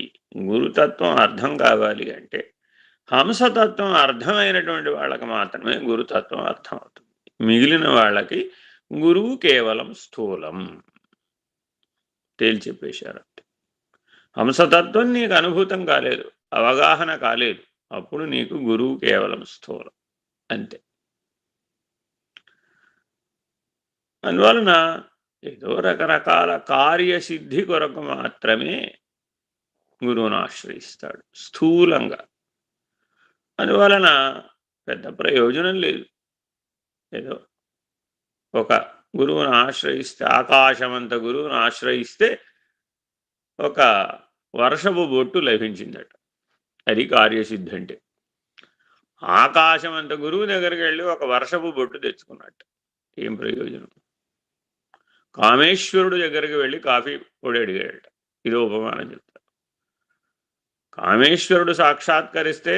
గురుతత్వం అర్థం కావాలి అంటే హంసతత్వం అర్థమైనటువంటి వాళ్ళకి మాత్రమే గురుతత్వం అర్థమవుతుంది. మిగిలిన వాళ్ళకి గురువు కేవలం స్థూలం తేల్చి చెప్పేశారు. హంసతత్వం నీకు అనుభూతం కాలేదు, అవగాహన కాలేదు, అప్పుడు నీకు గురువు కేవలం స్థూలం అంతే. అందువలన ఏదో రకరకాల కార్యసిద్ధి కొరకు మాత్రమే గురువును ఆశ్రయిస్తాడు స్థూలంగా. అందువలన పెద్ద ప్రయోజనం లేదు. ఏదో ఒక గురువును ఆశ్రయిస్తే, ఆకాశమంత గురువును ఆశ్రయిస్తే ఒక వర్షపు బొట్టు లభించిందట, అది కార్యసిద్ధి అంటే. ఆకాశమంత గురువు దగ్గరికి వెళ్ళి ఒక వర్షపు బొట్టు తెచ్చుకున్నట్టు, ఏం ప్రయోజనం? కామేశ్వరుడు దగ్గరికి వెళ్ళి కాఫీ పొడి అడిగాడట, ఇది ఉపమానం చెప్తారు. కామేశ్వరుడు సాక్షాత్కరిస్తే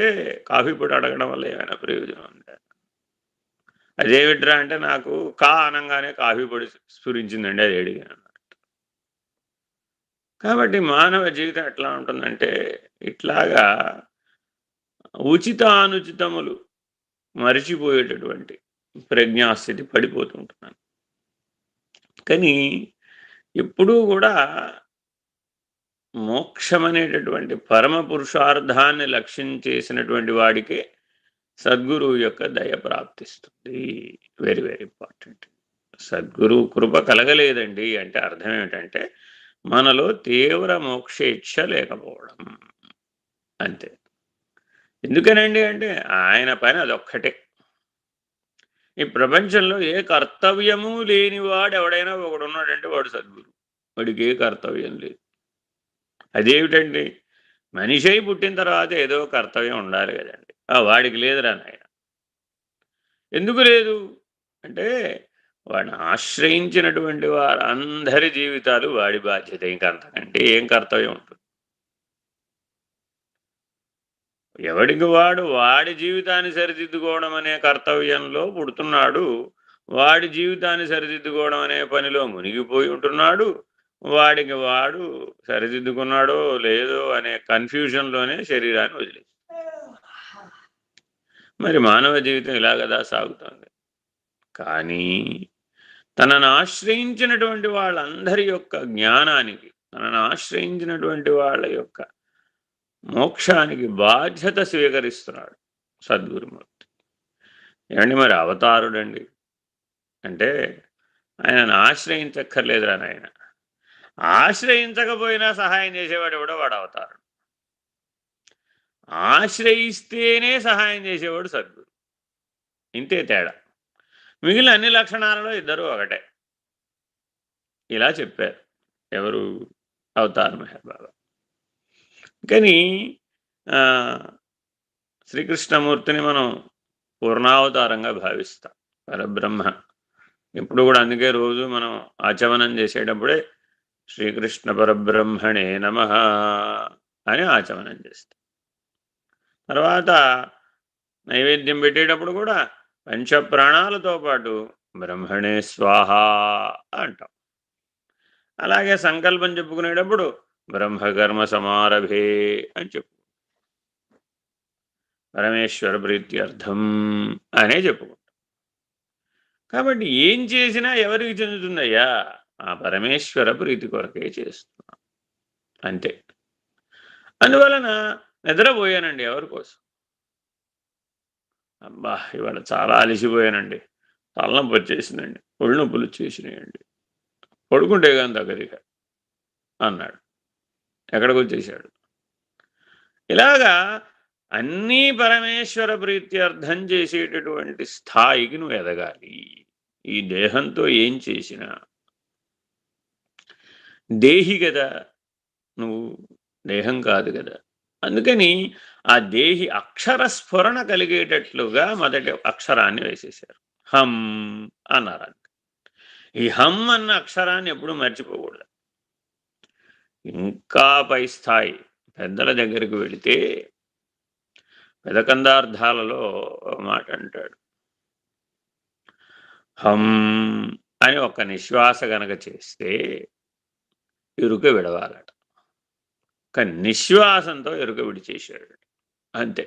కాఫీ పొడి అడగడం వల్ల ఏమైనా ప్రయోజనం ఉందా? అదేమిట్రా అంటే నాకు కా అనంగానే కాఫీ పొడి స్ఫురించిందండి, అది అడిగాను. కాబట్టి మానవ జీవితం ఎట్లా ఉంటుందంటే ఇట్లాగా ఉచితానుచితములు మరిచిపోయేటటువంటి ప్రజ్ఞాస్థితి పడిపోతుంటున్నాను. కానీ ఎప్పుడూ కూడా మోక్షం అనేటటువంటి పరమ పురుషార్థాన్ని లక్ష్యం చేసినటువంటి వాడికే సద్గురువు యొక్క దయ ప్రాప్తిస్తుంది. Very very important. సద్గురు కృప కలగలేదండి అంటే అర్థం ఏమిటంటే మనలో తీవ్ర మోక్షేచ్ఛ లేకపోవడం అంతే. ఎందుకనండి అంటే ఆయన పని అదొక్కటే. ఈ ప్రపంచంలో ఏ కర్తవ్యము లేనివాడు ఎవడైనా ఒకడున్నాడంటే వాడు సద్గురు. వాడికి ఏ కర్తవ్యం లేదు. అదేమిటండి? మనిషి అయి పుట్టిన తర్వాత ఏదో కర్తవ్యం ఉండాలి కదండి. వాడికి లేదురా నాయన. ఎందుకు లేదు అంటే వాడిని ఆశ్రయించినటువంటి వారందరి జీవితాలు వాడి బాధ్యత, ఇంకంతకంటే ఏం కర్తవ్యం ఉంటుంది? ఎవడికి వాడు వాడి జీవితాన్ని సరిదిద్దుకోవడం అనే కర్తవ్యంలో పుడుతున్నాడు, వాడి జీవితాన్ని సరిదిద్దుకోవడం అనే పనిలో మునిగిపోయి ఉంటున్నాడు. వాడికి వాడు సరిదిద్దుకున్నాడో లేదో అనే కన్ఫ్యూజన్లోనే శరీరాన్ని వదిలేసి, మరి మానవ జీవితం ఇలా కదా సాగుతుంది. కానీ తనను ఆశ్రయించినటువంటి వాళ్ళందరి యొక్క జ్ఞానానికి, తనను ఆశ్రయించినటువంటి వాళ్ళ యొక్క మోక్షానికి బాధ్యత స్వీకరిస్తున్నాడు సద్గురుమూర్తి. ఏమండి మరి అవతారుడండి అంటే ఆయనను ఆశ్రయించక్కర్లేదు అని ఆయన ఆశ్రయించకపోయినా సహాయం చేసేవాడు ఎవడో వాడు అవతారుడు. ఆశ్రయిస్తేనే సహాయం చేసేవాడు సద్గురు. ఇంతే తేడా. మిగిలిన అన్ని లక్షణాలలో ఇద్దరు ఒకటే. ఇలా చెప్పారు ఎవరు? అవతార్ మెహర్ బాబా. కానీ శ్రీకృష్ణమూర్తిని మనం పూర్ణావతారంగా భావిస్తాం, పరబ్రహ్మ. ఇప్పుడు కూడా అందుకే రోజు మనం ఆచమనం చేసేటప్పుడే శ్రీకృష్ణ పరబ్రహ్మణే నమః అని ఆచమనం చేస్తాం. తర్వాత నైవేద్యం పెట్టేటప్పుడు కూడా పంచప్రాణాలతో పాటు బ్రహ్మణే స్వాహ అంటాం. అలాగే సంకల్పం చెప్పుకునేటప్పుడు బ్రహ్మకర్మ సమారభే అని చెప్పు, పరమేశ్వర ప్రీత్యర్థం అనే చెప్పుకుంటాం. కాబట్టి ఏం చేసినా ఎవరికి చెందుతుందయ్యా? ఆ పరమేశ్వర ప్రీతి కొరకే చేస్తున్నాం, అంతే. అందువలన నిద్రపోయానండి ఎవరి కోసం? అబ్బా ఇవాళ చాలా అలసిపోయానండి, తలనొప్పి వచ్చేసిందండి, ఒళ్ళు నొప్పులు వచ్చేసినాయండి, పడుకుంటే కానీ తగ్గదిగా అన్నాడు. ఎక్కడికి వచ్చేసాడు? ఇలాగా అన్నీ పరమేశ్వర ప్రీత్యర్థం చేసేటటువంటి స్థాయికి నువ్వు ఎదగాలి. ఈ దేహంతో ఏం చేసినా దేహి కదా నువ్వు, దేహం కాదు కదా. అందుకని ఆ దేహి అక్షర స్ఫురణ కలిగేటట్లుగా మొదటి అక్షరాన్ని వేసేశారు. హం అన్నారు. ఈ హం అన్న అక్షరాన్ని ఎప్పుడు మర్చిపోకూడదు. ఇంకా పై స్థాయి పెద్దల దగ్గరికి వెళితే పెదకందార్థాలలో ఒక మాట అంటాడు. హం అని ఒక నిశ్వాస గనక చేస్తే ఎరుక విడవాలట. కానీ నిశ్వాసంతో ఎరుక విడిచేశాడు, అంతే.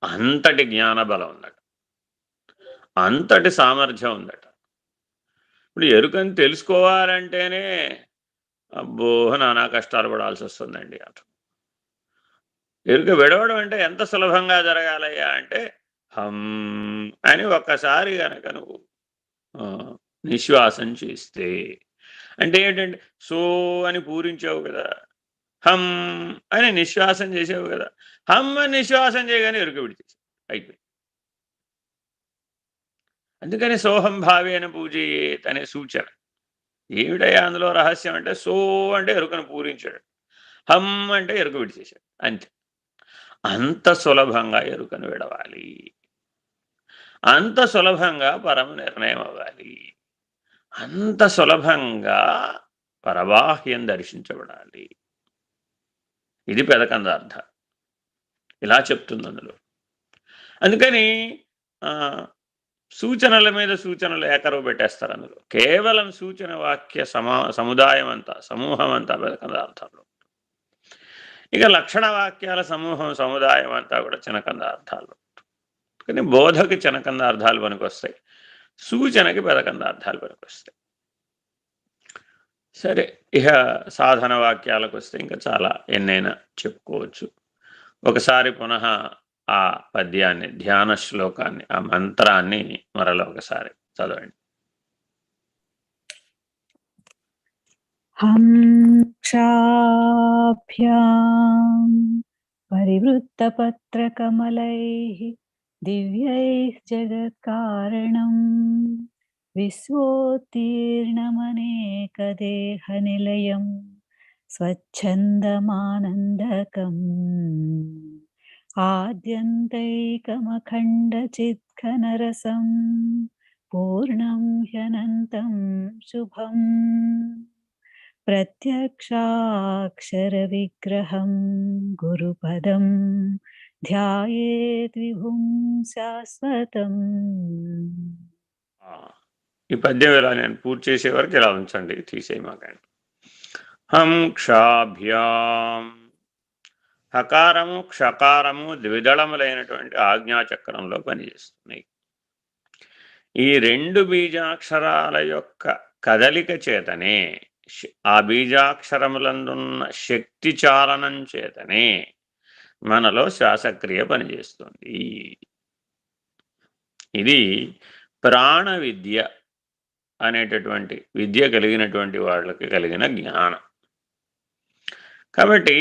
అంతటి జ్ఞాన బలం ఉందట, అంతటి సామర్థ్యం ఉందట. ఇప్పుడు ఎరుకని తెలుసుకోవాలంటేనే అబ్బో నానా కష్టాలు పడాల్సి వస్తుందండి అంట. ఎరుక విడవడం అంటే ఎంత సులభంగా జరగాలయ్యా అంటే హం అని ఒక్కసారి కనుక నువ్వు నిశ్వాసం చేస్తే, అంటే ఏంటంటే సో అని పూరించావు కదా, హం అని నిశ్వాసం చేసావు కదా, హం అని నిశ్వాసం చేయగానే ఎరుక విడిచేసావు, అయిపోయింది. అందుకని సోహం భావేన పూజయేత్ అనే సూచన. ఏమిటయ్యా అందులో రహస్యం అంటే సో అంటే ఎరుకను పూరించాడు, హం అంటే ఎరుక విడిచేశాడు, అంతే. అంత సులభంగా ఎరుకను విడవాలి, అంత సులభంగా పరమ నిర్ణయం అవ్వాలి, అంత సులభంగా పరబాహ్యం దర్శించబడాలి. ఇది పెదకందార్థ ఇలా చెప్తుంది అందులో. అందుకని సూచనల మీద సూచనలు ఏకరవ పెట్టేస్తారు అందులో. కేవలం సూచన వాక్య సముదాయం అంతా, సమూహం అంతా పెదకందార్థంలో. ఇక లక్షణ వాక్యాల సమూహం, సముదాయం అంతా కూడా చినకందార్థాలు. కానీ బోధకి చినకందార్థాలు పనికొస్తాయి, సూచనకి పెదకందార్థాలు పనికొస్తాయి. సరే, ఇక సాధన వాక్యాలకు వస్తే ఇంకా చాలా ఎన్నైనా చెప్పుకోవచ్చు. ఒకసారి పునః ఆ పద్యాన్ని, ధ్యాన శ్లోకాన్ని, ఆ మంత్రాన్ని మరల ఒకసారి చదవండి. హం క్షాభ్యాం పరివృత్తపత్రకమలైః దివ్యైః జగత్కారణం విశ్వోత్తీర్ణమనేకదేహనిలయం స్వచ్ఛందమానందకం ఆద్యంతైకమఖండచిత్ఘనరసం పూర్ణం హ్యనంతం శుభం ప్రత్యక్షాక్షరవిగ్రహం గురుపదం ధ్యాయేత్ విభుం శాశ్వతం. ఈ పద్యం ఇలా నేను పూర్తి చేసే వరకు ఇలా ఉంచండి, తీసేయమాకండి. హం క్షాభ్యాం, హకారము క్షకారము ద్విదళములైనటువంటి ఆజ్ఞాచక్రంలో పనిచేస్తున్నాయి. ఈ 2 బీజాక్షరాల యొక్క కదలిక చేతనే ఆ బీజాక్షరములందున్న శక్తి చాలనం చేతనే మనలో శ్వాసక్రియ పనిచేస్తుంది. ఇది ప్రాణ విద్య అనేటటువంటి విద్య కలిగినటువంటి వాళ్ళకి కలిగిన జ్ఞానం. కాబట్టి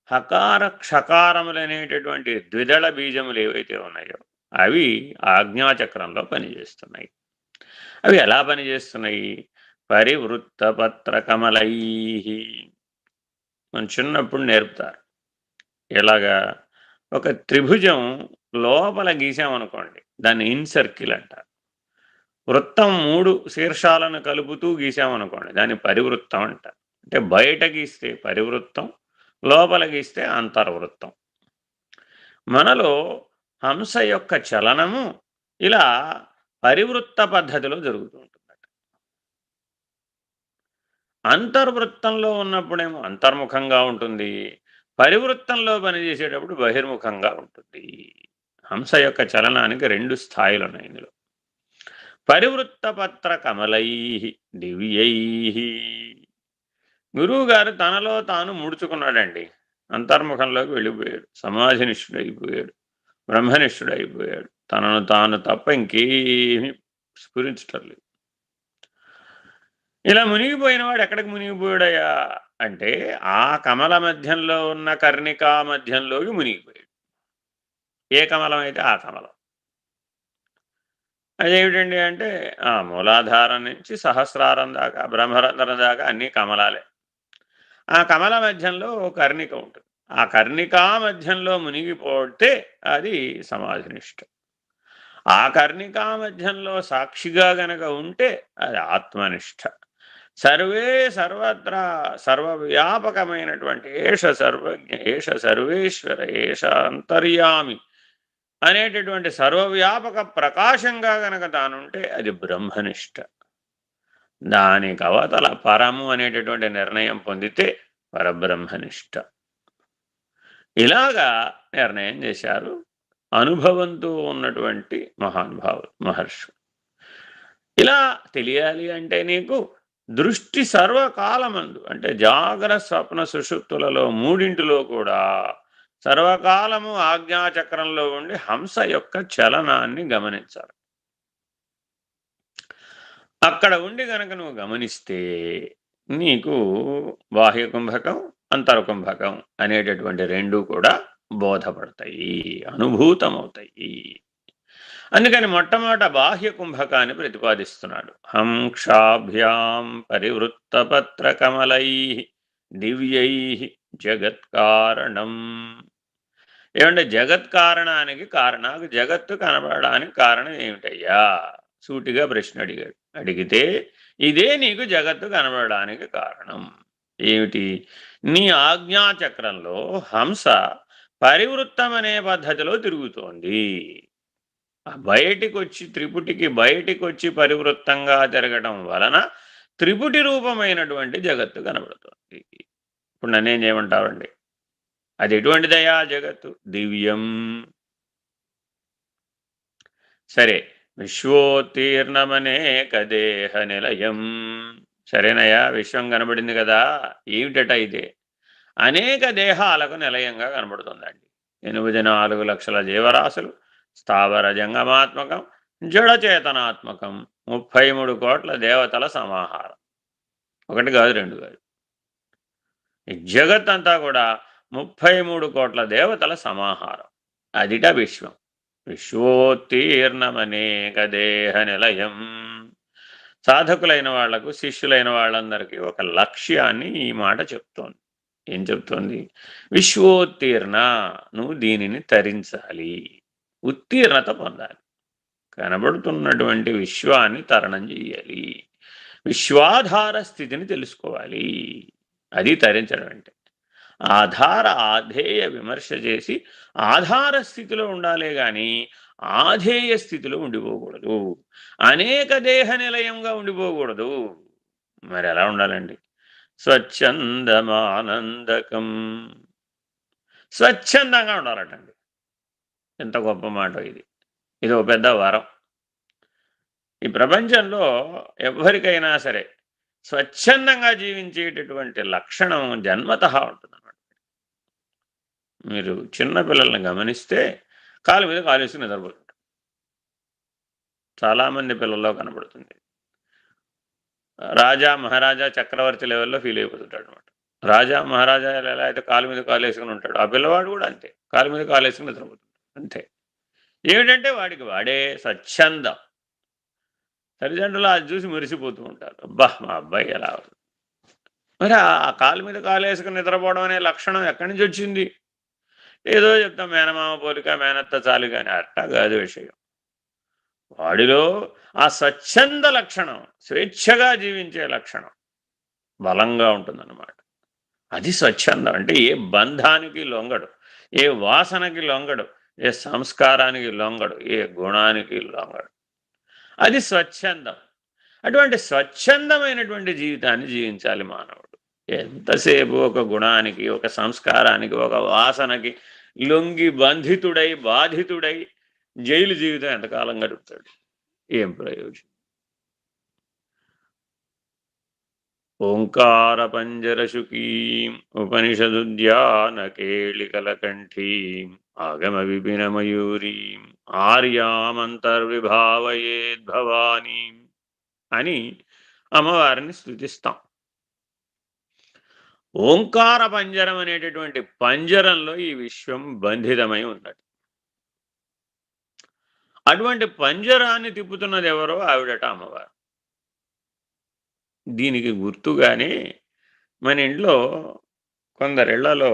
హకార క్షకారములనేటటువంటి ద్విదళ బీజములు ఏవైతే ఉన్నాయో అవి ఆజ్ఞాచక్రంలో పనిచేస్తున్నాయి. అవి ఎలా పనిచేస్తున్నాయి? పరివృత్త పత్ర కమలై. మనం చిన్నప్పుడు నేర్పుతారు. ఎలాగా? ఒక త్రిభుజం లోపల గీసామనుకోండి, దాన్ని ఇన్సర్కిల్ అంటారు. వృత్తం 3 శీర్షాలను కలుపుతూ గీసామనుకోండి, దాన్ని పరివృత్తం అంటారు. అంటే బయట గీస్తే పరివృత్తం, లోపల గీస్తే అంతర్వృత్తం. మనలో హంస యొక్క చలనము ఇలా పరివృత్త పద్ధతిలో జరుగుతూ ఉంటుందట. అంతర్వృత్తంలో ఉన్నప్పుడేమో అంతర్ముఖంగా ఉంటుంది, పరివృత్తంలో పనిచేసేటప్పుడు బహిర్ముఖంగా ఉంటుంది. హంస యొక్క చలనానికి 2 స్థాయిలు ఉన్నాయి ఇందులో. పరివృత్త పత్ర కమలై దివ్యై. గురువుగారు తనలో తాను ముడుచుకున్నాడండి. అంతర్ముఖంలోకి వెళ్ళిపోయాడు, సమాధినిష్ఠుడైపోయాడు, బ్రహ్మనిష్ఠుడైపోయాడు. తనను తాను తప్ప ఇంకేమీ స్ఫురించటం లేదు. ఇలా మునిగిపోయిన వాడు ఎక్కడికి మునిగిపోయాడయ్యా అంటే ఆ కమల మధ్యంలో ఉన్న కర్ణికా మధ్యంలోకి మునిగిపోయాడు. ఏ కమలం అయితే ఆ కమలం. అదేమిటండి అంటే మూలాధారం నుంచి సహస్రారం దాకా, బ్రహ్మరంధ్రం దాకా అన్నీ కమలాలే. ఆ కమల మధ్యంలో కర్ణిక ఉంటుంది. ఆ కర్ణికా మధ్యంలో మునిగిపోతే అది సమాధినిష్ట. ఆ కర్ణికా మధ్యంలో సాక్షిగా గనక ఉంటే అది ఆత్మనిష్ట. సర్వే సర్వత్రా సర్వవ్యాపకమైనటువంటి ఏష సర్వజ్ఞ, ఏష సర్వేశ్వర, ఏష అంతర్యామి అనేటటువంటి సర్వవ్యాపక ప్రకాశంగా గనక తానుంటే అది బ్రహ్మనిష్ట. దానికి అవతల పరము అనేటటువంటి నిర్ణయం పొందితే పరబ్రహ్మనిష్ట. ఇలాగా నిర్ణయం చేశారు అనుభవంతో ఉన్నటువంటి మహానుభావులు, మహర్షులు. ఇలా తెలియాలి అంటే నీకు దృష్టి సర్వకాలమందు అంటే జాగ్రత్త స్వప్న సుషుప్తులలో మూడింటిలో కూడా సర్వకాలము ఆజ్ఞాచక్రంలో ఉండి హంస యొక్క చలనాన్ని గమనించాలి. అక్కడ ఉండి గనక నువ్వు గమనిస్తే నీకు బాహ్య కుంభకం, అంతర్కుంభకం అనేటటువంటి 2 కూడా బోధపడతాయి, అనుభూతమవుతాయి. అందుకని మొట్టమొదట బాహ్య కుంభకాన్ని ప్రతిపాదిస్తున్నాడు. హంక్షాభ్యాం పరివృత్తపత్ర కమలై దివ్యై జగత్కారణం. ఏమంటే జగత్కారణానికి నాకు జగత్తు కనబడడానికి కారణం ఏమిటయ్యా? సూటిగా ప్రశ్న అడిగాడు. అడిగితే ఇదే నీకు జగత్తు కనబడడానికి కారణం. ఏమిటి? నీ ఆజ్ఞాచక్రంలో హంస పరివృత్తం అనే పద్ధతిలో తిరుగుతోంది. బయటికి వచ్చి త్రిపుటికి బయటికి వచ్చి పరివృత్తంగా తిరగడం వలన త్రిపుటి రూపమైనటువంటి జగత్తు కనబడుతోంది. ఇప్పుడు నన్నేం చేయమంటావండి? అది ఎటువంటిదయా జగత్తు? దివ్యం. సరే, విశ్వోత్తీర్ణమనేక దేహ నిలయం. సరేనయ్యా, విశ్వం కనబడింది కదా, ఏమిటట ఇదే? అనేక దేహాలకు నిలయంగా కనబడుతుందండి. 84 లక్షల జీవరాశులు, స్థావర జంగమాత్మకం, జడచేతనాత్మకం, 33 కోట్ల దేవతల సమాహారం. ఒకటి కాదు, 2 కాదు. ఈ జగత్తంతా కూడా 33 కోట్ల దేవతల సమాహారం. అదిట విశ్వం. విశ్వోత్తీర్ణమనేక దేహ నిలయం. సాధకులైన వాళ్లకు, శిష్యులైన వాళ్ళందరికీ ఒక లక్ష్యాన్ని ఈ మాట చెప్తోంది. ఏం చెప్తోంది? విశ్వోత్తీర్ణ, నువ్వు దీనిని తరించాలి, ఉత్తీర్ణత పొందాలి. కనబడుతున్నటువంటి విశ్వాన్ని తరణం చెయ్యాలి, విశ్వాధార స్థితిని తెలుసుకోవాలి. అది తరించడం అంటే. ఆధార ఆధేయ విమర్శ చేసి ఆధార స్థితిలో ఉండాలే గాని ఆధేయ స్థితిలో ఉండిపోకూడదు, అనేక దేహ నిలయంగా ఉండిపోకూడదు. మరి ఎలా ఉండాలండి? స్వచ్ఛందమానందకం. స్వచ్ఛందంగా ఉండాలటండి. ఎంత గొప్ప మాట ఇది! ఇది ఒక పెద్ద వరం. ఈ ప్రపంచంలో ఎవ్వరికైనా సరే స్వచ్ఛందంగా జీవించేటటువంటి లక్షణం జన్మతః ఉంటుందన్నమాట. మీరు చిన్న పిల్లల్ని గమనిస్తే కాలు మీద కాలేసుకుని నిద్రపోతుంటారు. చాలామంది పిల్లల్లో కనబడుతుంది. రాజా, మహారాజా, చక్రవర్తి లెవెల్‌లో ఫీల్ అయిపోతుంటాడు అనమాట. రాజా, మహారాజా ఎలా అయితే కాలు మీద కాలేసుకొని ఉంటాడో, ఆ పిల్లవాడు కూడా అంతే. కాలు మీద కాలేసుకొని నిద్రపోతుంటాడు. అంతే. ఏమిటంటే వాడికి వాడే స్వచ్ఛందం. తల్లిదండ్రులు అది చూసి మురిసిపోతూ ఉంటారు. అబ్బా! మా అబ్బాయి ఎలా మరి ఆ కాలు మీద కాలేసుకొని నిద్రపోవడం అనే లక్షణం ఎక్కడి నుంచి వచ్చింది? ఏదో చెప్తాం మేనమామ పోలిక, మేనత్త చాలు గాని అట్టా కాదు విషయం. వాడిలో ఆ స్వచ్ఛంద లక్షణం, స్వేచ్ఛగా జీవించే లక్షణం బలంగా ఉంటుందన్నమాట. అది స్వచ్ఛందం. అంటే ఏ బంధానికి లొంగడు, ఏ వాసనకి లొంగడు, ఏ సంస్కారానికి లొంగడు, ఏ గుణానికి లొంగడు. అది స్వచ్ఛందం. అటువంటి స్వచ్ఛందమైనటువంటి జీవితాన్ని జీవించాలి మానవుడు. ఎంతసేపు ఒక గుణానికి, ఒక సంస్కారానికి, ఒక వాసనకి లొంగి బంధితుడై, బాధితుడై జైలు జీవితం ఎంతకాలం గడుపుతాడు? ఏం ప్రయోజనం? ఓంకార పంజరశుకీం ఉపనిషదుద్యానకేళికలకంఠీం ఆగమ విపిన మయూరీం ఆర్యామంతర్విభావయేద్భవానీం అని అమ్మవారిని స్తుతిస్తాం. ఓంకార పంజరం అనేటటువంటి పంజరంలో ఈ విశ్వం బంధితమై ఉన్నది. అటువంటి పంజరాన్ని తిప్పుతున్నది ఎవరో ఆవిడట అమ్మవారు. దీనికి గుర్తుగానే మన ఇంట్లో కొందరిళ్లలో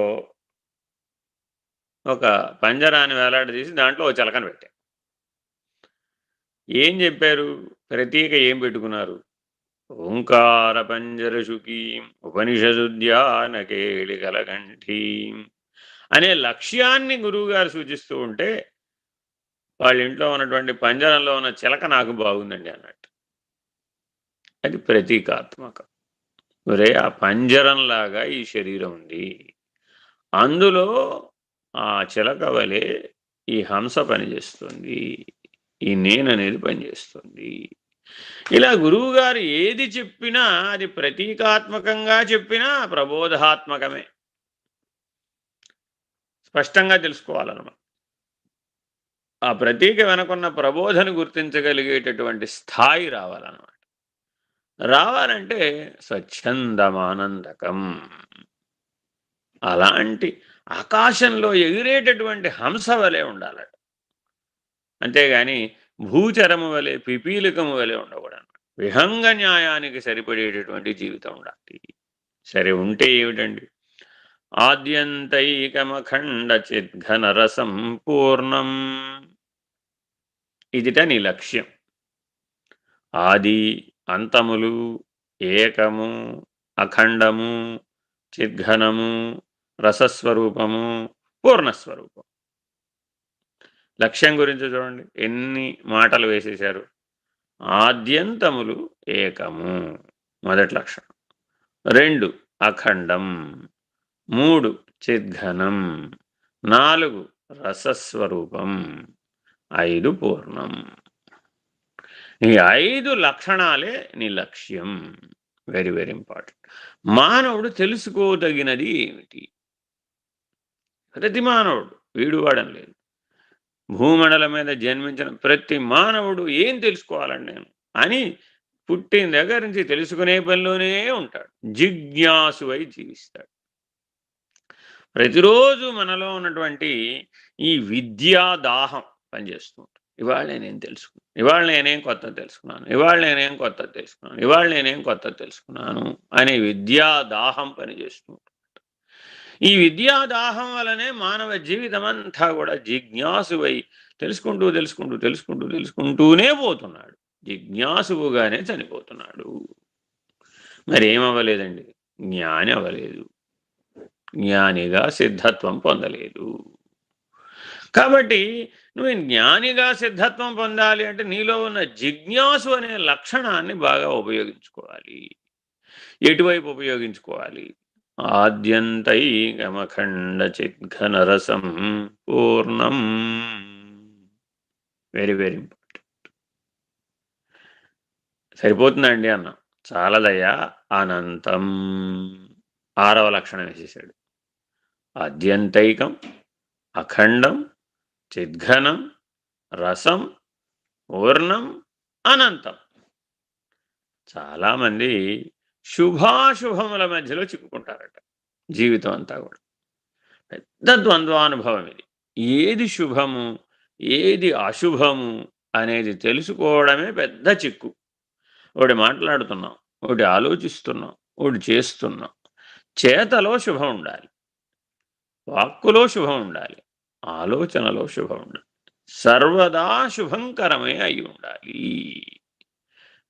ఒక పంజరాన్ని వేలాడదీసి దాంట్లో ఓ చిలకను పెట్టారు. ఏం చెప్పారు? ప్రతీక ఏం పెట్టుకున్నారు? ఓంకార పంజరశుకీం ఉపనిషదుద్యానకేళికలకంఠీం అనే లక్ష్యాన్ని గురువుగారు సూచిస్తూ ఉంటే వాళ్ళ ఇంట్లో ఉన్నటువంటి పంజరంలో ఉన్న చిలక నాకు బాగుందండి అన్నట్టు. అది ప్రతీకాత్మకం. ఒరే ఆ పంజరంలాగా ఈ శరీరం ఉంది, అందులో ఆ చిలక వలె ఈ హంస పనిచేస్తుంది, ఈ నేననేది పనిచేస్తుంది. ఇలా గురువుగారు ఏది చెప్పినా అది ప్రతీకాత్మకంగా చెప్పినా ప్రబోధాత్మకమే. స్పష్టంగా తెలుసుకోవాలన్నమాట. ఆ ప్రతీక వెనకున్న ప్రబోధను గుర్తించగలిగేటటువంటి స్థాయి రావాలన్నమాట. రావాలంటే స్వచ్ఛందమానందకం, అలాంటి ఆకాశంలో ఎగిరేటటువంటి హంస వలె ఉండాలట. అంతేగాని భూచరము వలె, పిపీలికము వలె ఉండకూడదు. విహంగ న్యాయానికి సరిపడేటటువంటి జీవితం ఉండాలి. సరే ఉంటే ఏమిటండి? ఆద్యంతైకమఖండ చిద్ఘనరసం పూర్ణం, ఇదిట నీ లక్ష్యం. ఆది అంతములు, ఏకము, అఖండము, చిద్ఘనము, రసస్వరూపము, పూర్ణస్వరూపం. లక్ష్యం గురించి చూడండి ఎన్ని మాటలు వేసేశారు. ఆద్యంతములు ఏకము మొదటి లక్షణం, 2 అఖండం, 3 చిద్ఘనం, 4 రసస్వరూపం, 5 పూర్ణం. ఈ 5 లక్షణాలే నీ లక్ష్యం. Very very important. మానవుడు తెలుసుకోదగినది ఏమిటి? ప్రతి మానవుడు, వీడు వాడని లేదు, భూమండలం మీద జన్మించిన ప్రతి మానవుడు ఏం తెలుసుకోవాలండి నేను అని పుట్టిన దగ్గర నుంచి తెలుసుకునే పనిలోనే ఉంటాడు. జిజ్ఞాసువై జీవిస్తాడు. ప్రతిరోజు మనలో ఉన్నటువంటి ఈ విద్యా దాహం పనిచేస్తూ ఉంటుంది. ఇవాళ నేనేం తెలుసుకున్నాను, ఇవాళ నేనేం కొత్తది తెలుసుకున్నాను, ఇవాళ నేనేం కొత్తది తెలుసుకున్నాను, ఇవాళ నేనేం కొత్తది తెలుసుకున్నాను అనే విద్యా దాహం పనిచేస్తూ ఉంటుంది. ఈ విద్యా దాహం వలనే మానవ జీవితం అంతా కూడా జిజ్ఞాసువై తెలుసుకుంటూ తెలుసుకుంటూ తెలుసుకుంటూ తెలుసుకుంటూనే పోతున్నాడు. జిజ్ఞాసువుగానే చనిపోతున్నాడు. మరి ఏమవ్వలేదండి? జ్ఞాని అవ్వలేదు, జ్ఞానిగా సిద్ధత్వం పొందలేదు. కాబట్టి నువ్వు జ్ఞానిగా సిద్ధత్వం పొందాలి అంటే నీలో ఉన్న జిజ్ఞాసు అనే లక్షణాన్ని బాగా ఉపయోగించుకోవాలి. ఎటువైపు ఉపయోగించుకోవాలి? ఆద్యంతైకమఖండ చిద్ఘనరసం పూర్ణం. Very very important. సరిపోతుందండి అన్నాం. చాలదయ్యా అనంతం. ఆరవ లక్షణం వేసేసాడు. ఆద్యంతైకం, అఖండం, చిద్ఘనం, రసం, పూర్ణం, అనంతం. చాలామంది శుభాశుభముల మధ్యలో చిక్కుకుంటారట జీవితం అంతా కూడా. పెద్ద ద్వంద్వానుభవం ఇది. ఏది శుభము, ఏది అశుభము అనేది తెలుసుకోవడమే పెద్ద చిక్కు. ఒకటి మాట్లాడుతున్నాం, ఒకటి ఆలోచిస్తున్నాం, ఒకటి చేస్తున్నాం. చేతలో శుభం ఉండాలి, వాక్కులో శుభం ఉండాలి, ఆలోచనలో శుభం ఉండాలి. సర్వదా శుభంకరమే అయి ఉండాలి.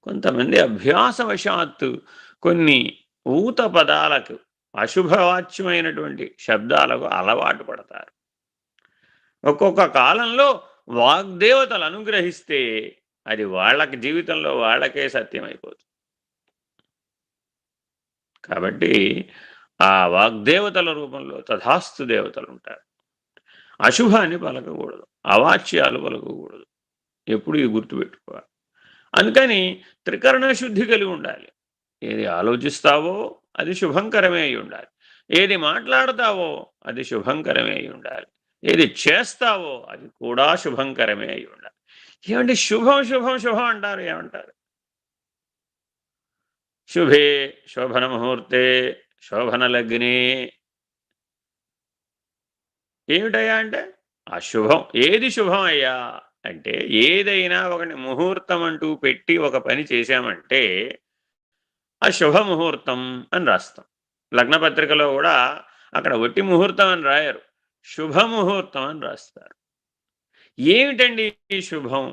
కొంతమంది అభ్యాసవశాత్తు కొన్ని ఊత పదాలకు, అశుభవాచ్యమైనటువంటి శబ్దాలకు అలవాటు పడతారు. ఒక్కొక్క కాలంలో వాగ్దేవతలు అనుగ్రహిస్తే అది వాళ్ళకి జీవితంలో వాళ్ళకే సత్యమైపోతుంది. కాబట్టి ఆ వాగ్దేవతల రూపంలో తథాస్తు దేవతలు ఉంటారు. అశుభాన్ని పలకకూడదు, అవాచ్యాలు పలకకూడదు. ఎప్పుడు ఇది గుర్తుపెట్టుకోవాలి. అందుకని త్రికరణ శుద్ధి కలిగి ఉండాలి. ఏది ఆలోచిస్తావో అది శుభంకరమే అయి ఉండాలి, ఏది మాట్లాడతావో అది శుభంకరమే అయి ఉండాలి, ఏది చేస్తావో అది కూడా శుభంకరమే అయి ఉండాలి. ఏమంటే శుభం శుభం శుభం అంటారు, ఏమంటారు? శుభే శోభన ముహూర్తే శోభన లగ్నే. ఏమిటయ్యా అంటే అశుభం. ఏది శుభం అయ్యా అంటే ఏదైనా ఒకటి ముహూర్తం అంటూ పెట్టి ఒక పని చేశామంటే ఆ శుభముహూర్తం అని రాస్తాం. లగ్నపత్రికలో కూడా అక్కడ ఒట్టి ముహూర్తం అని రాయరు, శుభముహూర్తం అని రాస్తారు. ఏమిటండి ఈ శుభం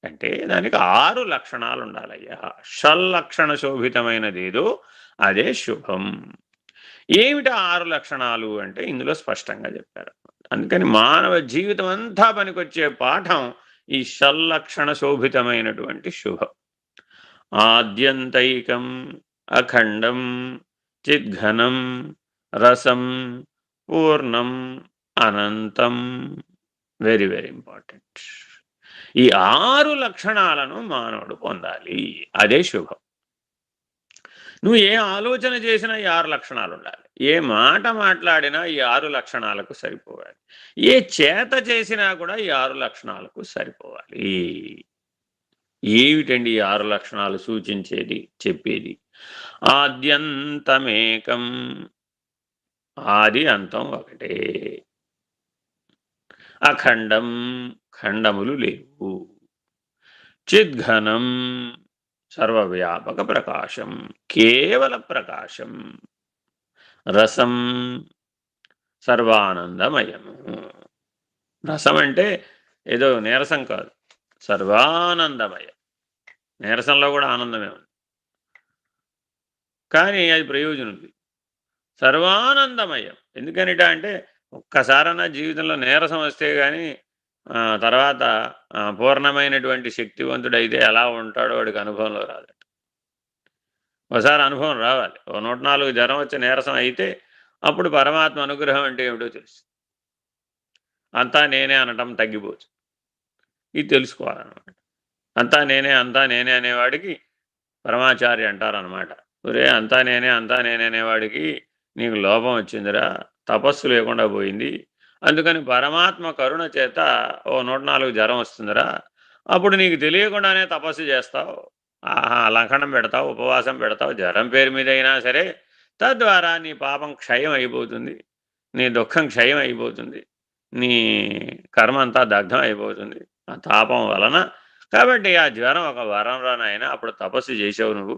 అంటే దానికి 6 లక్షణాలు ఉండాలయ్యా. షల్లక్షణ శోభితమైనది ఏదో అదే శుభం. ఏమిటి 6 లక్షణాలు అంటే ఇందులో స్పష్టంగా చెప్పారు. అందుకని మానవ జీవితం అంతా పనికొచ్చే పాఠం ఈ షల్లక్షణ శోభితమైనటువంటి శుభం. ఆద్యంతైకం, అఖండం, చిద్ఘనం, రసం, పూర్ణం, అనంతం. Very very important. ఈ 6 లక్షణాలను మానవుడు పొందాలి, అదే శుభం. నువ్వు ఏ ఆలోచన చేసినా ఈ 6 లక్షణాలు ఉండాలి, ఏ మాట మాట్లాడినా ఈ 6 లక్షణాలకు సరిపోవాలి, ఏ చేత చేసినా కూడా ఈ 6 లక్షణాలకు సరిపోవాలి. ఏమిటండి ఈ 6 లక్షణాలు సూచించేది, చెప్పేది? ఆద్యంతమేకం, ఆది అంతం ఒకటే. అఖండం, ఖండములు లేవు. చిద్ఘనం, సర్వవ్యాపక ప్రకాశం, కేవల ప్రకాశం. రసం, సర్వానందమయము. రసం అంటే ఏదో నీరసం కాదు, సర్వానందమయం. నీరసంలో కూడా ఆనందమే ఉంది, కానీ అది ప్రయోజనం ఉంది. సర్వానందమయం ఎందుకనిట అంటే ఒక్కసారన్నా జీవితంలో నీరసం వస్తే కానీ తర్వాత పూర్ణమైనటువంటి శక్తివంతుడైతే ఎలా ఉంటాడో వాడికి అనుభవంలో రాదట. ఒకసారి అనుభవం రావాలి. ఓ 104 జ్వరం వచ్చి నీరసం అయితే అప్పుడు పరమాత్మ అనుగ్రహం అంటే ఏమిటో తెలుసు. అంతా నేనే అనటం తగ్గిపోవచ్చు, ఇది తెలుసుకోవాలన్నమాట. అంతా నేనే అంతా నేనే అనేవాడికి పరమాచార్య అంటారనమాట. ఒరే అంతా నేనే అంతా నేనే అనేవాడికి నీకు లోపం వచ్చిందిరా, తపస్సు లేకుండా పోయింది, అందుకని పరమాత్మ కరుణ చేత ఓ 104 జ్వరం వస్తుందిరా, అప్పుడు నీకు తెలియకుండానే తపస్సు చేస్తావు, లంకణం పెడతావు, ఉపవాసం పెడతావు, జ్వరం పేరు మీద అయినా సరే. తద్వారా నీ పాపం క్షయం అయిపోతుంది, నీ దుఃఖం క్షయం అయిపోతుంది, నీ కర్మ అంతా దగ్ధం అయిపోతుంది ఆ తాపం వలన. కాబట్టి ఆ జ్వరం ఒక వరం రానైనా, అప్పుడు తపస్సు చేసావు నువ్వు,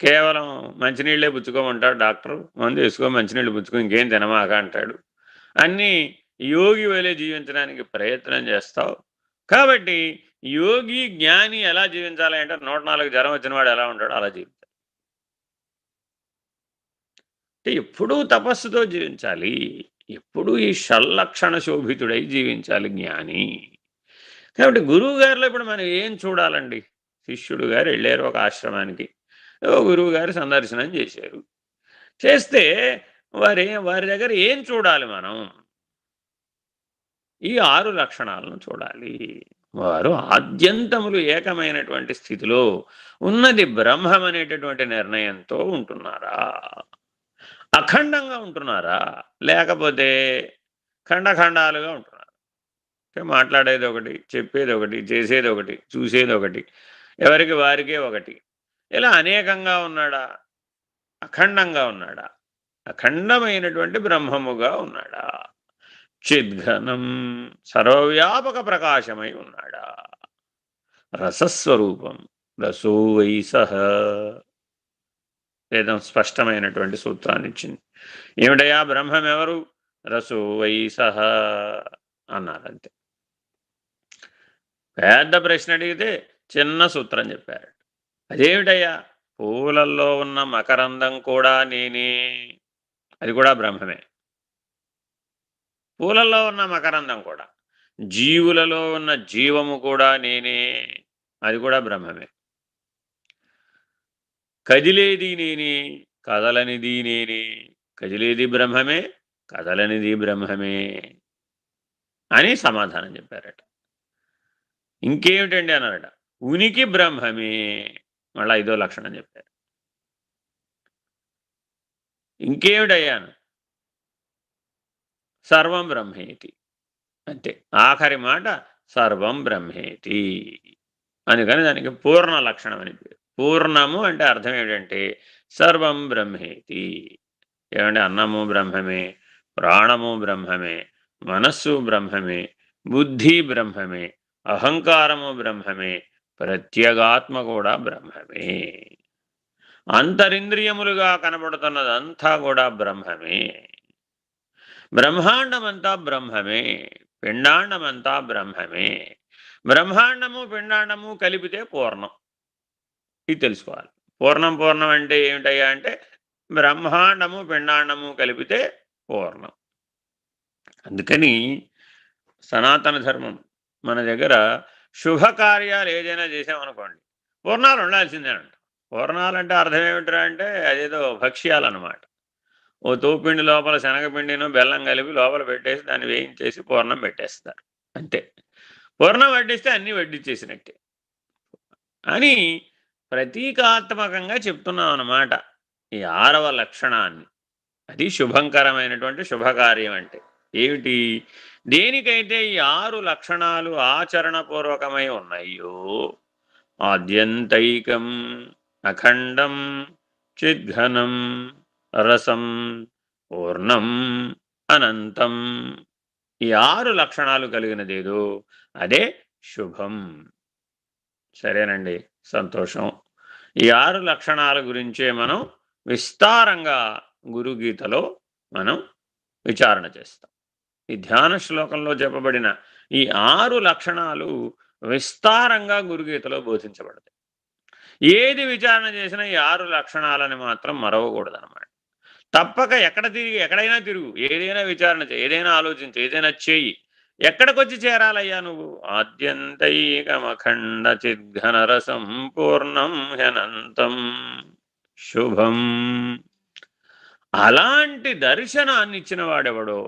కేవలం మంచినీళ్ళే పుచ్చుకోమంటాడు డాక్టరు, మందు వేసుకో, మంచినీళ్ళు పుచ్చుకో, ఇంకేం తినమాక అంటాడు. అన్నీ యోగి వలె జీవించడానికి ప్రయత్నం చేస్తావు. కాబట్టి యోగి జ్ఞాని ఎలా జీవించాలి అంటే 104 జ్వరం వచ్చిన వాడు ఎలా ఉంటాడో అలా జీవించాలి. అంటే ఎప్పుడూ తపస్సుతో జీవించాలి, ఎప్పుడూ ఈ షల్లక్షణ శోభితుడై జీవించాలి జ్ఞాని. కాబట్టి గురువు గారిలో ఇప్పుడు మనం ఏం చూడాలండి? శిష్యుడు గారు వెళ్ళారు ఒక ఆశ్రమానికి, గురువు గారు సందర్శనం చేశారు. చేస్తే వారి దగ్గర ఏం చూడాలి మనం? ఈ 6 లక్షణాలను చూడాలి. వారు ఆద్యంతములు ఏకమైనటువంటి స్థితిలో ఉన్నది బ్రహ్మం అనేటటువంటి నిర్ణయంతో ఉంటున్నారా? అఖండంగా ఉంటున్నారా? లేకపోతే ఖండఖండాలుగా ఉంటున్నారా? అంటే మాట్లాడేది ఒకటి, చెప్పేది ఒకటి, చేసేది ఒకటి, చూసేది ఒకటి, ఎవరికి వారికే ఒకటి, ఇలా అనేకంగా ఉన్నాడా? అఖండంగా ఉన్నాడా? అఖండమైనటువంటి బ్రహ్మముగా ఉన్నాడా? చిద్ఘనం సర్వవ్యాపక ప్రకాశమై ఉన్నాడా? రసస్వరూపం రసో వై సహ. వేదం స్పష్టమైనటువంటి సూత్రాన్ని ఇచ్చింది. ఏమిటయా బ్రహ్మం ఎవరు? రసో వై సహ అన్నారంతే. పెద్ద ప్రశ్న అడిగితే చిన్న సూత్రం చెప్పారు. అదేమిటయ్యా? పూలల్లో ఉన్న మకరందం కూడా నేనే, అది కూడా బ్రహ్మమే. పూలల్లో ఉన్న మకరందం కూడా, జీవులలో ఉన్న జీవము కూడా నేనే, అది కూడా బ్రహ్మమే. కదిలేది నేనే, కదలనిది నేనే, కదిలేది బ్రహ్మమే, కదలనిది బ్రహ్మమే అని సమాధానం చెప్పారట. ఇంకేమిటండి అన్నారట. ఉనికి బ్రహ్మమే, మళ్ళా ఐదో లక్షణం చెప్పారు. ఇంకేమిటయ్యాను? సర్వం బ్రహ్మేతి, అంతే. ఆఖరి మాట సర్వం బ్రహ్మేతి అందుకని దానికి పూర్ణ లక్షణం అని పేరు. పూర్ణము అంటే అర్థం ఏమిటంటే సర్వం బ్రహ్మేతి. ఏమంటే అన్నము బ్రహ్మమే, ప్రాణము బ్రహ్మమే, మనస్సు బ్రహ్మమే, బుద్ధి బ్రహ్మమే, అహంకారము బ్రహ్మమే, ప్రత్యేగాత్మ కూడా బ్రహ్మమే. అంతరింద్రియములుగా కనబడుతున్నదంతా కూడా బ్రహ్మమే. బ్రహ్మాండమంతా బ్రహ్మమే, పిండాండమంతా బ్రహ్మమే. బ్రహ్మాండము పిండాండము కలిపితే పూర్ణం. ఇది తెలుసుకోవాలి. పూర్ణం పూర్ణం అంటే ఏమిటయ్యా అంటే బ్రహ్మాండము పిండాండము కలిపితే పూర్ణం. అందుకని సనాతన ధర్మం మన దగ్గర శుభకార్యాలు ఏదైనా చేసామనుకోండి, పూర్ణాలు ఉండాల్సిందే అంట. పూర్ణాలంటే అర్థం ఏమిట్రా అంటే అదేదో భక్ష్యాలన్నమాట. ఓ తోపిండి లోపల శనగపిండిను బెల్లం కలిపి లోపల పెట్టేసి దాన్ని వేయించేసి పూర్ణం పెట్టేస్తారు, అంతే. పూర్ణం వడ్డిస్తే అన్నీ వడ్డించేసినట్టే అని ప్రతీకాత్మకంగా చెప్తున్నాం అన్నమాట ఈ 6వ లక్షణాన్ని. అది శుభంకరమైనటువంటి శుభకార్యం అంటే ఏమిటి? దేనికైతే ఈ 6 లక్షణాలు ఆచరణపూర్వకమై ఉన్నాయో ఆద్యంతైకం అఖండం చిద్ఘనం రసం పూర్ణం అనంతం, ఈ 6 లక్షణాలు కలిగినదేదో అదే శుభం. సరేనండి, సంతోషం. ఈ 6 లక్షణాల గురించే మనం విస్తారంగా గురుగీతలో మనం విచారణ చేస్తాం. ఈ ధ్యాన శ్లోకంలో చెప్పబడిన ఈ 6 లక్షణాలు విస్తారంగా గురుగీతలో బోధించబడతాయి. ఏది విచారణ చేసినా ఈ 6 లక్షణాలని మాత్రం మరవకూడదన్నమాట. తప్పక ఎక్కడైనా తిరుగు, ఏదైనా విచారణ చేయి, ఏదైనా ఆలోచించు, ఏదైనా చేయి, ఎక్కడికొచ్చి చేరాలయ్యా నువ్వు? ఆద్యంతైకమఖండ చిద్ఘనరసం పూర్ణం హ్యనంతం శుభం. అలాంటి దర్శనాన్ని ఇచ్చిన వాడెవడో,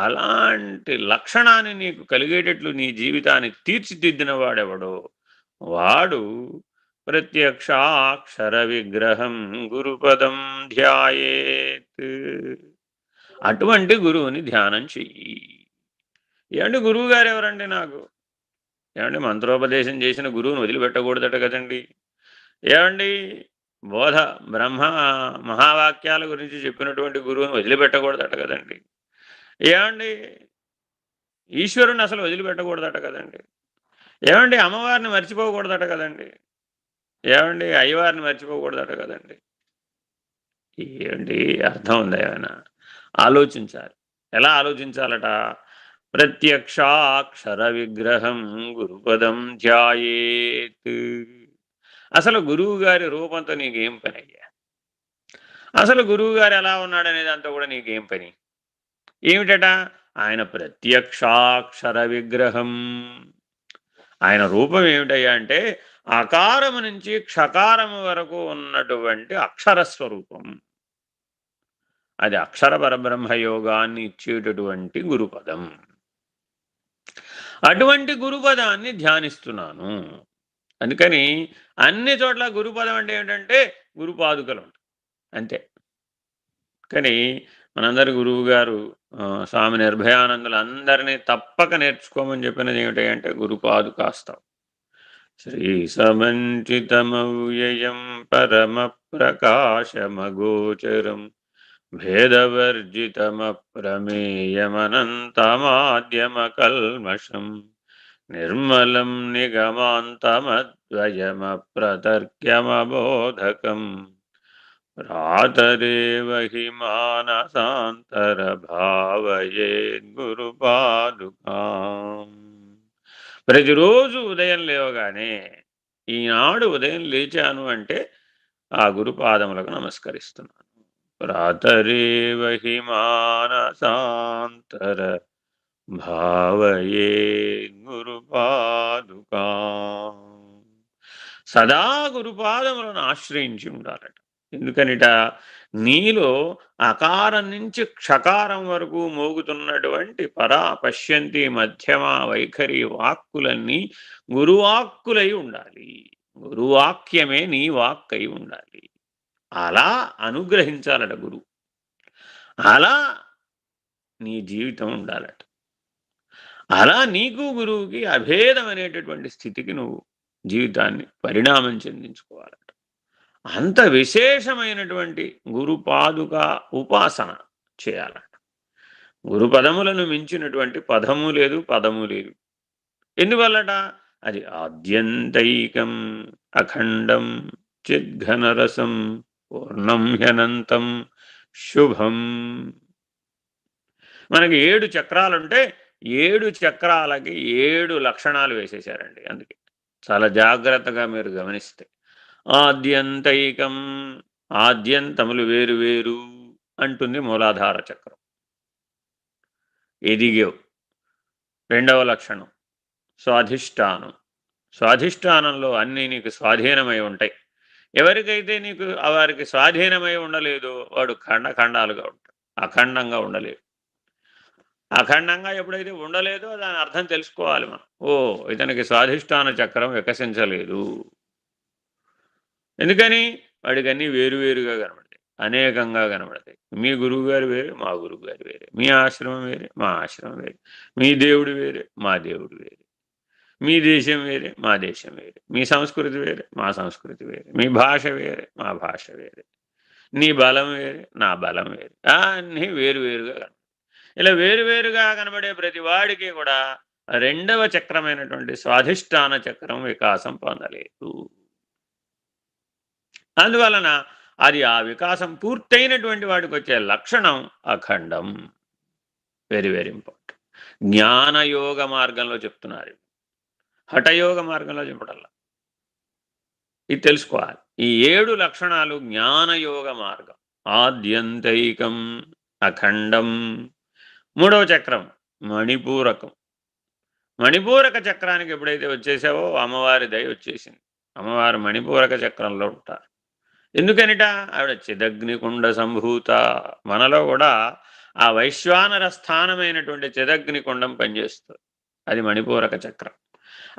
అలాంటి లక్షణాన్ని నీకు కలిగేటట్లు నీ జీవితాన్ని తీర్చిదిద్దిన వాడెవడో వాడు ప్రత్యక్షాక్షర విగ్రహం గురుపదం ధ్యాయేత్. అటువంటి గురువుని ధ్యానం చెయ్యి. ఏమండి గురువు గారు ఎవరండి నాకు? ఏమండి మంత్రోపదేశం చేసిన గురువుని వదిలిపెట్టకూడదట కదండి. ఏమండి బోధ బ్రహ్మ మహావాక్యాల గురించి చెప్పినటువంటి గురువుని వదిలిపెట్టకూడదట కదండి. ఏమండి ఈశ్వరుని అసలు వదిలిపెట్టకూడదట కదండి. ఏమండి అమ్మవారిని మర్చిపోకూడదట కదండి. ఏమండి అయ్యవారిని మర్చిపోకూడదట కదండి. ఏమండి అర్థం ఉందా ఏమైనా? ఆలోచించాలి. ఎలా ఆలోచించాలట? ప్రత్యక్షాక్షర విగ్రహం గురుపదం ధ్యాయేత్. అసలు గురువు గారి రూపంతో నీకేం పని అయ్యా? అసలు గురువు గారు ఎలా ఉన్నాడనేది అంతా కూడా నీకేం పని? ఏమిటట? ఆయన ప్రత్యక్షాక్షర విగ్రహం. ఆయన రూపం ఏమిటయ్యా అంటే అకారము నుంచి క్షకారము వరకు ఉన్నటువంటి అక్షర స్వరూపం. అది అక్షర పరబ్రహ్మ యోగాన్ని ఇచ్చేటటువంటి గురుపదం. అటువంటి గురుపదాన్ని ధ్యానిస్తున్నాను. అందుకని అన్ని చోట్ల గురుపదం అంటే ఏమిటంటే గురుపాదుకలు ఉంటాయి అంతే. కానీ మనందరి గురువుగారు స్వామి నిర్భయానందులు అందరినీ తప్పక నేర్చుకోమని చెప్పినది ఏమిటి అంటే గురుపాదుకాస్తం. శ్రీ సమన్వితమవ్యయం పరమ ప్రకాశమగోచరం భేదవర్జితమప్రమేయమనంతమాద్యమకల్మషం నిర్మలం నిగమాంతమద్వయమప్రతర్క్యమబోధకం ప్రాతరేవ హి మానసాంతరభావయేద్గురుపాదుకాం. ప్రతిరోజు ఉదయం లేవగానే ఈనాడు ఉదయం లేచాను అంటే ఆ గురుపాదములకు నమస్కరిస్తున్నాను. ప్రాతరేవ హి మానసాంతర భావయేద్గురుపాదుకాం. సదా గురుపాదములను ఆశ్రయించి ఉండాలట. ఎందుకనిట నీలో అకారం నుంచి క్షకారం వరకు మోగుతున్నటువంటి పరా పశ్యంతి మధ్యమ వైఖరి వాక్కులన్నీ గురువాక్కులై ఉండాలి. గురువాక్యమే నీ వాక్కై ఉండాలి. అలా అనుగ్రహించాలట గురువు. అలా నీ జీవితం ఉండాలట. అలా నీకు గురువుకి అభేదమనేటటువంటి స్థితికి నువ్వు జీవితాన్ని పరిణామం చెందించుకోవాలట. అంత విశేషమైనటువంటి గురుపాదుక ఉపాసన చేయాలట. గురుపదములను మించినటువంటి పదము లేదు, పదము లేదు. ఎందువల్లట? అది ఆద్యంతైకం అఖండం చిద్ఘనరసం పూర్ణం హ్యనంతం శుభం. మనకి 7 చక్రాలుంటే 7 చక్రాలకి 7 లక్షణాలు వేసేశారండి. అందుకే చాలా జాగ్రత్తగా మీరు గమనిస్తే ఆద్యంతైకం, ఆద్యంతములు వేరు వేరు అంటుంది మూలాధార చక్రం. ఎదిగేవ్. రెండవ లక్షణం స్వాధిష్టానం. స్వాధిష్టానంలో అన్నీ నీకు స్వాధీనమై ఉంటాయి. ఎవరికైతే నీకు వారికి స్వాధీనమై ఉండలేదో వాడు ఖండాలుగా ఉంటాడు, అఖండంగా ఉండలేడు. అఖండంగా ఎప్పుడైతే ఉండలేదో దాని అర్థం తెలుసుకోవాలి మనం. ఇతనికి స్వాధిష్టాన చక్రం వికసించలేదు. ఎందుకని? వాడికి అన్నీ వేరువేరుగా కనబడతాయి, అనేకంగా కనబడతాయి. మీ గురువుగారు వేరే, మా గురువుగారు వేరే. మీ ఆశ్రమం వేరే, మా ఆశ్రమం వేరే. మీ దేవుడు వేరే, మా దేవుడు వేరే. మీ దేశం వేరే, మా దేశం వేరే. మీ సంస్కృతి వేరే, మా సంస్కృతి వేరే. మీ భాష వేరే, మా భాష వేరే. నీ బలం వేరే, నా బలం వేరే. అన్నీ వేరువేరుగా కనబడతాయి. ఇలా వేరువేరుగా కనబడే ప్రతి వాడికి కూడా రెండవ చక్రమైనటువంటి స్వాధిష్టాన చక్రం వికాసం పొందలేదు. అందువలన అది ఆ వికాసం పూర్తయినటువంటి వాడికి వచ్చే లక్షణం అఖండం. Very very important. జ్ఞానయోగ మార్గంలో చెప్తున్నారు, హఠయోగ మార్గంలో చెప్పటల్లా. ఇది తెలుసుకోవాలి. ఈ 7 లక్షణాలు జ్ఞానయోగ మార్గం. ఆద్యంతైకం అఖండం. మూడవ చక్రం మణిపూరకం. మణిపూరక చక్రానికి ఎప్పుడైతే వచ్చేసావో అమ్మవారి దయ వచ్చేసింది. అమ్మవారు మణిపూరక చక్రంలో ఉంటారు. ఎందుకనిట? ఆవిడ చిదగ్నికుండ సంభూత. మనలో కూడా ఆ వైశ్వానర స్థానమైనటువంటి చిదగ్నికుండం పనిచేస్తుంది. అది మణిపూరక చక్రం.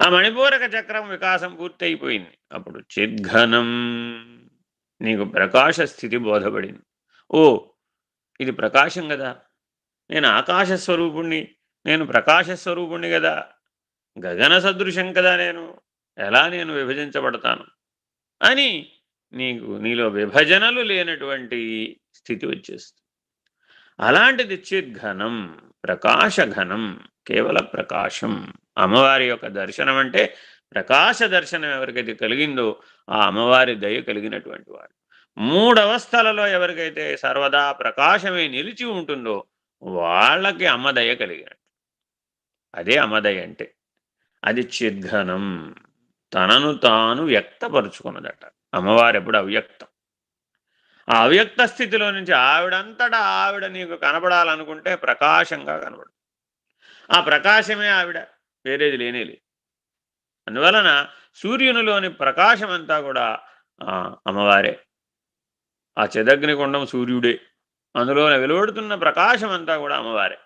ఆ మణిపూరక చక్రం వికాసం పూర్తి అయిపోయింది. అప్పుడు చిద్ఘనం, నీకు ప్రకాశ స్థితి బోధపడింది. ఇది ప్రకాశం కదా, నేను ఆకాశ స్వరూపుణ్ణి, నేను ప్రకాశ స్వరూపుణ్ణి కదా, గగన సదృశం కదా, ఎలా నేను విభజించబడతాను అని నీలో విభజనలు లేనటువంటి స్థితి వచ్చేస్తుంది. అలాంటిది చిద్ఘనం, ప్రకాశఘనం, కేవల ప్రకాశం. అమ్మవారి యొక్క దర్శనం అంటే ప్రకాశ దర్శనం ఎవరికైతే కలిగిందో ఆ అమ్మవారి దయ కలిగినటువంటి వాడు. 3 అవస్థలలో ఎవరికైతే సర్వదా ప్రకాశమే నిలిచి ఉంటుందో వాళ్ళకి అమ్మదయ కలిగినట్టు. అదే అమ్మదయ అంటే. అది చిద్ఘనం, తనను తాను వ్యక్తపరుచుకున్నదట. అమ్మవారు ఎప్పుడు అవ్యక్తం. ఆ అవ్యక్త స్థితిలో నుంచి ఆవిడంతటా ఆవిడ నీకు కనబడాలనుకుంటే ప్రకాశంగా కనబడు. ఆ ప్రకాశమే ఆవిడ, వేరేది లేనేలేదు. అందువలన సూర్యునిలోని ప్రకాశం అంతా కూడా అమ్మవారే. ఆ చిదగ్నికుండం సూర్యుడే, అందులో వెలువడుతున్న ప్రకాశం అంతా కూడా అమ్మవారే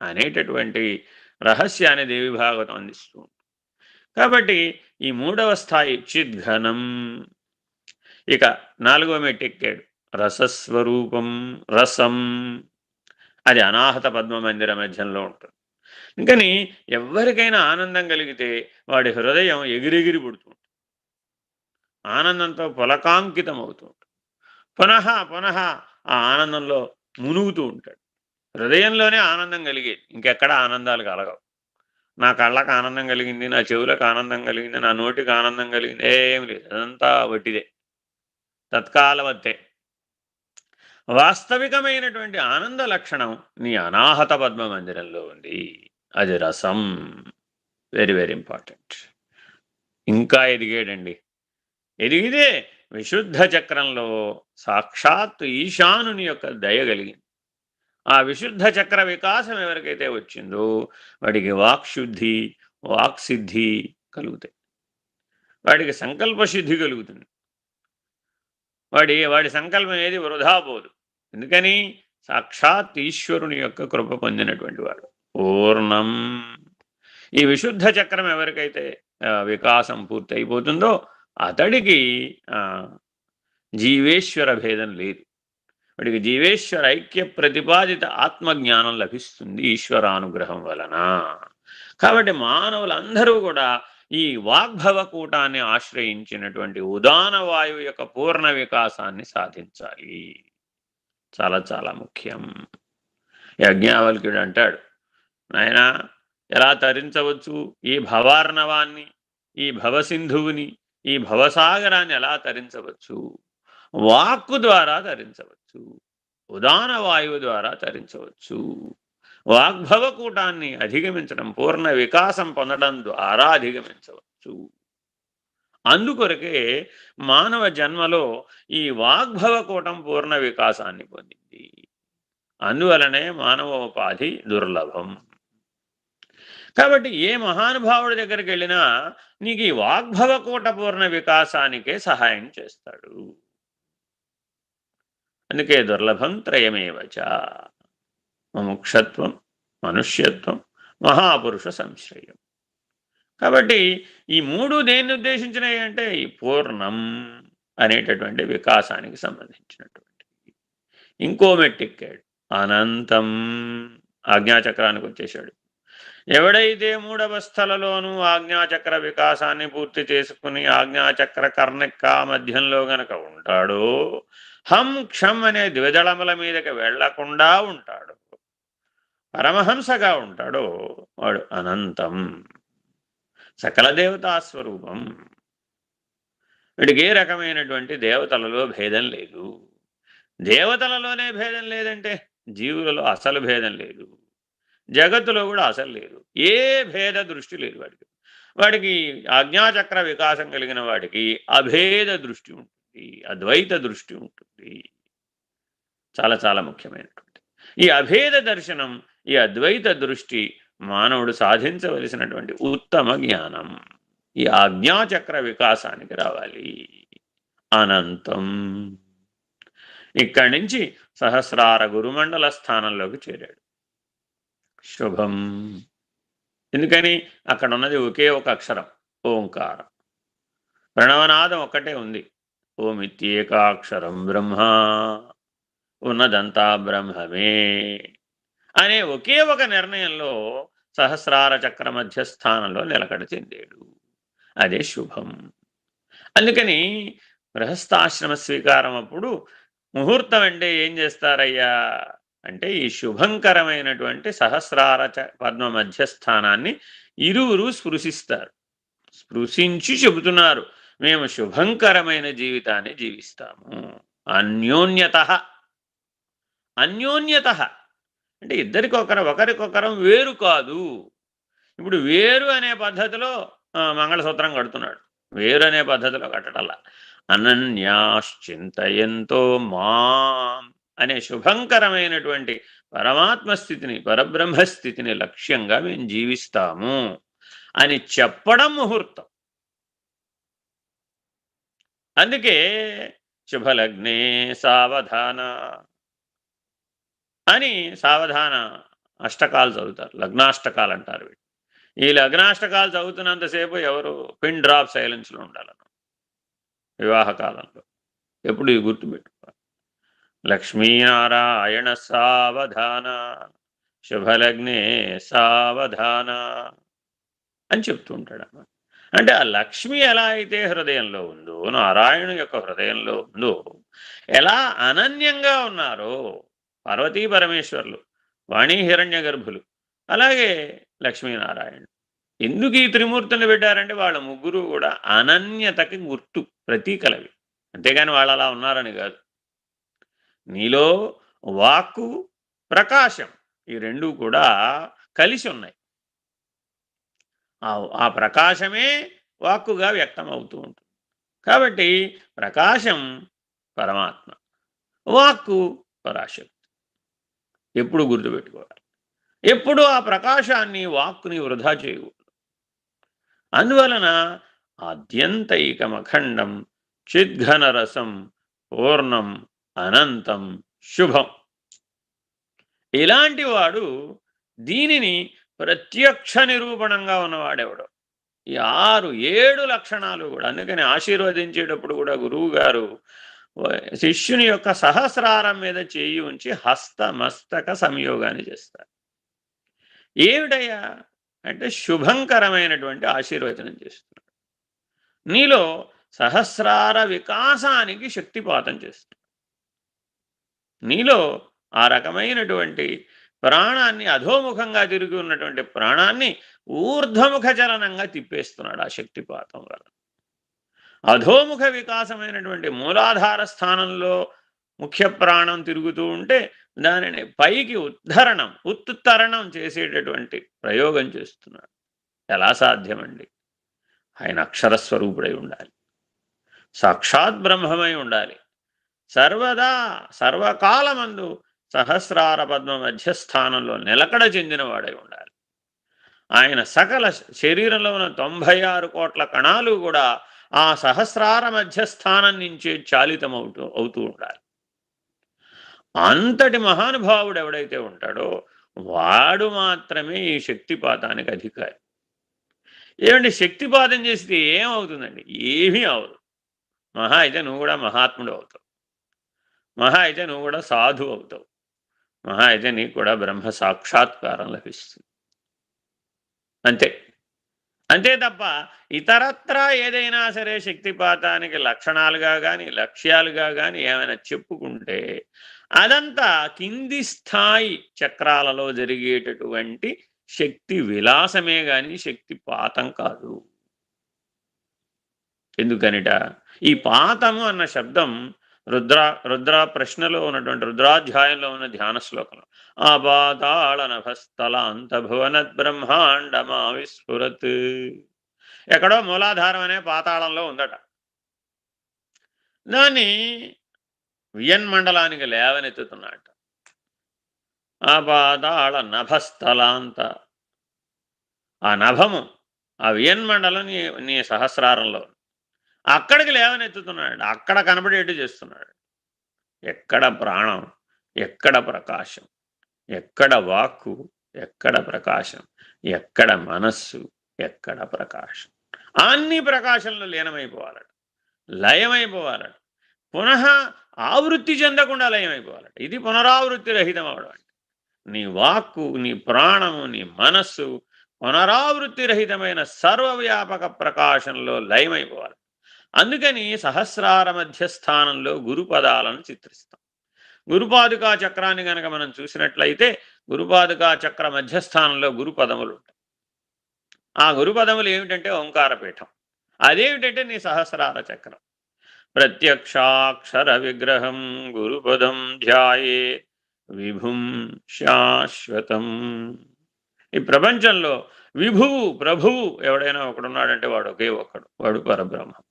అనేటటువంటి రహస్యాన్ని దేవి భాగవతం అందిస్తూ ఉంటుంది. కాబట్టి ఈ మూడవ స్థాయి చిద్ఘనం. ఇక నాలుగవ మెట్టెక్కాడు రసస్వరూపం. రసం అది అనాహత పద్మమందిర మధ్యంలో ఉంటుంది. ఇంకని ఎవరికైనా ఆనందం కలిగితే వాడి హృదయం ఎగిరెగిరి పుడుతుంది, ఆనందంతో పులకాంకితం అవుతూ ఉంటుంది. పునః పునః ఆ ఆనందంలో మునుగుతూ ఉంటాడు. హృదయంలోనే ఆనందం కలిగేది, ఇంకెక్కడ ఆనందాలు కలగవు. నా కళ్ళకు ఆనందం కలిగింది, నా చెవులకు ఆనందం కలిగింది, నా నోటికి ఆనందం కలిగింది, ఏం లేదు. అదంతా వట్టిదే, తత్కాలవత్తే. వాస్తవికమైనటువంటి ఆనంద లక్షణం నీ అనాహత పద్మ మందిరంలో ఉంది. అది రసం. Very very important. ఇంకా ఎదిగాడండి. ఎదిగితే విశుద్ధ చక్రంలో సాక్షాత్తు ఈశానుని యొక్క దయ కలిగింది. ఆ విశుద్ధ చక్ర వికాసం ఎవరికైతే వచ్చిందో వాడికి వాక్శుద్ధి, వాక్సిద్ధి కలుగుతాయి. వాడికి సంకల్పశుద్ధి కలుగుతుంది. వాడి సంకల్పం ఏది వృధా పోదు. ఎందుకని సాక్షాత్ ఈశ్వరుని యొక్క కృప పొందినటువంటి వాడు. పూర్ణం. ఈ విశుద్ధ చక్రం ఎవరికైతే వికాసం పూర్తి అయిపోతుందో అతడికి జీవేశ్వర భేదం లేదు. వాడికి జీవేశ్వర ఐక్య ప్రతిపాదిత ఆత్మజ్ఞానం లభిస్తుంది ఈశ్వరానుగ్రహం వలన. కాబట్టి మానవులందరూ కూడా ఈ వాగ్భవ కూటాన్ని ఆశ్రయించినటువంటి ఉదాన వాయువు యొక్క పూర్ణ వికాసాన్ని సాధించాలి. చాలా చాలా ముఖ్యం. యజ్ఞావల్క్యుడు అంటాడు, నాయన ఎలా తరించవచ్చు ఈ భవార్ణవాన్ని, ఈ భవసింధువుని, ఈ భవసాగరాన్ని ఎలా తరించవచ్చు? వాక్కు ద్వారా తరించవచ్చు, ఉదాన వాయువు ద్వారా తరించవచ్చు. వాగ్భవకూటాన్ని అధిగమించడం, పూర్ణ వికాసం పొందడం ద్వారా అధిగమించవచ్చు. అందుకొరకే మానవ జన్మలో ఈ వాగ్భవకూటం పూర్ణ వికాసాన్ని పొందింది. అందువలనే మానవోపాధి దుర్లభం. కాబట్టి ఏ మహానుభావుడి దగ్గరికి వెళ్ళినా నీకు ఈ వాగ్భవకూట పూర్ణ వికాసానికే సహాయం చేస్తాడు. అందుకే దుర్లభం త్రయమేవచ: ముముక్షత్వం, మనుష్యత్వం, మహాపురుష సంశ్రయం. కాబట్టి ఈ మూడు దేన్ని ఉద్దేశించినాయి అంటే ఈ పూర్ణం అనేటటువంటి వికాసానికి సంబంధించినటువంటి. ఇంకో మెట్టెక్కాడు అనంతం. ఆజ్ఞాచక్రానికి వచ్చేశాడు. ఎవడైతే మూడవస్థలలోనూ ఆజ్ఞాచక్ర వికాసాన్ని పూర్తి చేసుకుని ఆజ్ఞాచక్ర కర్ణిక మధ్యంలో గనక ఉంటాడో హం క్షం అనే ద్విదళముల మీదకి వెళ్లకుండా ఉంటాడు, పరమహంసగా ఉంటాడో వాడు అనంతం, సకల దేవతా స్వరూపం. వీడికి ఏ రకమైనటువంటి దేవతలలో భేదం లేదు. దేవతలలోనే భేదం లేదంటే జీవులలో అసలు భేదం లేదు, జగత్తులో కూడా అసలు లేదు. ఏ భేద దృష్టి లేదు వాడికి. వాడికి ఆజ్ఞాచక్ర వికాసం కలిగిన వాడికి అభేద దృష్టి ఉంటుంది, అద్వైత దృష్టి ఉంటుంది. చాలా చాలా ముఖ్యమైనటువంటి ఈ అభేద దర్శనం, ఈ అద్వైత దృష్టి మానవుడు సాధించవలసినటువంటి ఉత్తమ జ్ఞానం. ఈ ఆజ్ఞాచక్ర వికాసానికి రావాలి. అనంతం. ఇక్కడి నుంచి సహస్రార గురుమండల స్థానంలోకి చేరాడు. శుభం. ఎందుకని అక్కడ ఉన్నది ఒకే ఒక అక్షరం, ఓంకారం. ప్రణవనాదం ఒక్కటే ఉంది. ఓమిత్యేకాక్షరం బ్రహ్మ, ఉన్నదంతా బ్రహ్మమే అనే ఒకే ఒక నిర్ణయంలో సహస్రార చక్ర మధ్యస్థానంలో నిలకడ చెందాడు. అదే శుభం. అందుకని గృహస్థాశ్రమ స్వీకారం అప్పుడు ముహూర్తం అంటే ఏం చేస్తారయ్యా అంటే ఈ శుభంకరమైనటువంటి సహస్రార పద్మ మధ్యస్థానాన్ని ఇరువురు స్పృశిస్తారు. స్పృశించి చెబుతున్నారు, మేము శుభంకరమైన జీవితాన్ని జీవిస్తాము. అన్యోన్యత. అన్యోన్యత అంటే ఒకరికొకరం వేరు కాదు. ఇప్పుడు వేరు అనే పద్ధతిలో మంగళసూత్రం కడుతున్నాడు, వేరు అనే పద్ధతిలో కట్టడల్లా. అనన్యాశ్చింతయంతో మాం అనే శుభంకరమైనటువంటి పరమాత్మ స్థితిని, పరబ్రహ్మస్థితిని లక్ష్యంగా మేము జీవిస్తాము అని చెప్పడం ముహూర్తం. అందుకే శుభలగ్నే సావధాన అని సావధాన అష్టకాలు చదువుతారు, లగ్నాష్టకాలు అంటారు వీటి. ఈ లగ్నాష్టకాలు చదువుతున్నంతసేపు ఎవరు పిన్ డ్రాప్ సైలెన్స్లో ఉండాలను వివాహ కాలంలో. ఎప్పుడు ఇది గుర్తుపెట్టుకోవాలి. లక్ష్మీనారాయణ సావధాన, శుభలగ్నే సావధాన అని చెప్తూ ఉంటాడు అన్నమాట. అంటే ఆ లక్ష్మి ఎలా అయితే హృదయంలో ఉందో, నారాయణు యొక్క హృదయంలో ఉందో, ఎలా అనన్యంగా ఉన్నారో పార్వతీ పరమేశ్వర్లు, వాణీ హిరణ్య గర్భులు, అలాగే లక్ష్మీనారాయణుడు. ఎందుకు ఈ త్రిమూర్తులు పెట్టారంటే వాళ్ళ ముగ్గురు కూడా అనన్యతకి గుర్తు, ప్రతీకలవి. అంతేగాని వాళ్ళు అలా ఉన్నారని కాదు. నీలో వాక్కు, ప్రకాశం ఈ రెండు కూడా కలిసి ఉన్నాయి. ఆ ప్రకాశమే వాక్కుగా వ్యక్తం అవుతూ ఉంటుంది. కాబట్టి ప్రకాశం పరమాత్మ, వాక్కు పరాశక్తి. ఎప్పుడు గుర్తుపెట్టుకోవాలి. ఎప్పుడు ఆ ప్రకాశాన్ని, వాక్కుని వృధా చేయకూడదు. అందువలన ఆద్యంతైకమఖండం చిద్ఘనరసం పూర్ణం అనంతం శుభం. ఇలాంటి వాడు దీనిని ప్రత్యక్ష నిరూపణంగా ఉన్నవాడెవడో. ఈ 6, 7 లక్షణాలు కూడా, అందుకని ఆశీర్వదించేటప్పుడు కూడా గురువు గారు శిష్యుని యొక్క సహస్రారం మీద చేయి ఉంచి హస్తమస్తక సంయోగాన్ని చేస్తారు. ఏమిటయ్యా అంటే శుభంకరమైనటువంటి ఆశీర్వచనం చేస్తున్నాడు. నీలో సహస్రార వికాసానికి శక్తిపాతం చేస్తున్నాడు. నీలో ఆ రకమైనటువంటి ప్రాణాన్ని, అధోముఖంగా తిరిగి ఉన్నటువంటి ప్రాణాన్ని ఊర్ధ్వముఖ చలనంగా తిప్పేస్తున్నాడు ఆ శక్తిపాతం వల్ల. అధోముఖ వికాసమైనటువంటి మూలాధార స్థానంలో ముఖ్య ప్రాణం తిరుగుతూ ఉంటే దానిని పైకి ఉత్తరణం చేసేటటువంటి ప్రయోగం చేస్తున్నాడు. ఎలా సాధ్యమండి? ఆయన అక్షరస్వరూపుడై ఉండాలి, సాక్షాత్ బ్రహ్మమై ఉండాలి, సర్వదా సర్వకాలమందు సహస్రార పద్మ మధ్యస్థానంలో నిలకడ చెందినవాడై ఉండాలి. ఆయన సకల శరీరంలో ఉన్న 96 కోట్ల కణాలు కూడా ఆ సహస్రార మధ్యస్థానం నుంచే అవుతూ ఉండాలి. అంతటి మహానుభావుడు ఎవడైతే ఉంటాడో వాడు మాత్రమే ఈ శక్తిపాతానికి అధికారి. ఏమంటే శక్తిపాతం చేస్తే ఏమవుతుందండి? ఏమీ అవదు. మహా అయితే నువ్వు కూడా మహాత్ముడు అవుతావు, మహా అయితే నువ్వు కూడా సాధువు అవుతావు, మహా అయితే నీకు కూడా బ్రహ్మ సాక్షాత్కారం లభిస్తుంది. అంతే. అంతే తప్ప ఇతరత్రా ఏదైనా సరే శక్తిపాతానికి లక్షణాలుగా కానీ లక్ష్యాలుగా కానీ ఏమైనా చెప్పుకుంటే అదంతా కింది స్థాయి చక్రాలలో జరిగేటటువంటి శక్తి విలాసమే కానీ శక్తిపాతం కాదు. ఎందుకనిట ఈ పాతము అన్న శబ్దం రుద్ర ప్రశ్నలో ఉన్నటువంటి రుద్రాధ్యాయంలో ఉన్న ధ్యాన శ్లోకంలో ఆపాతాళ నభస్థలాంత భువనద్ బ్రహ్మాండమా విస్ఫురత్, ఎక్కడో మూలాధారం అనే పాతాళంలో ఉందట. దాన్ని వియన్మండలానికి లేవనెత్తుతున్నాడు. ఆపాతాళ నభస్థలాంత, ఆ నభము ఆ వియన్మండలం నీ సహస్రారంలో అక్కడికి లేవనెత్తుతున్నాడు. అక్కడ కనబడేట్టు చేస్తున్నాడు. ఎక్కడ ప్రాణం, ఎక్కడ ప్రకాశం, ఎక్కడ వాక్కు, ఎక్కడ ప్రకాశం, ఎక్కడ మనస్సు, ఎక్కడ ప్రకాశం, అన్ని ప్రకాశంలో లీనమైపోవాలట, లయమైపోవాలట, పునః ఆవృత్తి చెందకుండా లయమైపోవాలట. ఇది పునరావృత్తి రహితం అవడం అంటే. నీ వాక్కు, నీ ప్రాణము, నీ మనస్సు పునరావృత్తి రహితమైన సర్వవ్యాపక ప్రకాశంలో లయమైపోవాలి. అందుకని సహస్రార మధ్యస్థానంలో గురుపదాలను చిత్రిస్తాం. గురుపాదుకా చక్రాన్ని కనుక మనం చూసినట్లయితే గురుపాదుకా చక్ర మధ్యస్థానంలో గురుపదములు ఉంటాయి. ఆ గురుపదములు ఏమిటంటే ఓంకారపీఠం. అదేమిటంటే నీ సహస్రార చక్రం. ప్రత్యక్షాక్షర విగ్రహం గురుపదం ధ్యాయే విభుం శాశ్వతం. ఈ ప్రపంచంలో విభువు, ప్రభువు ఎవడైనా ఒకడున్నాడంటే వాడు ఒకే ఒక్కడు, వాడు పరబ్రహ్మం.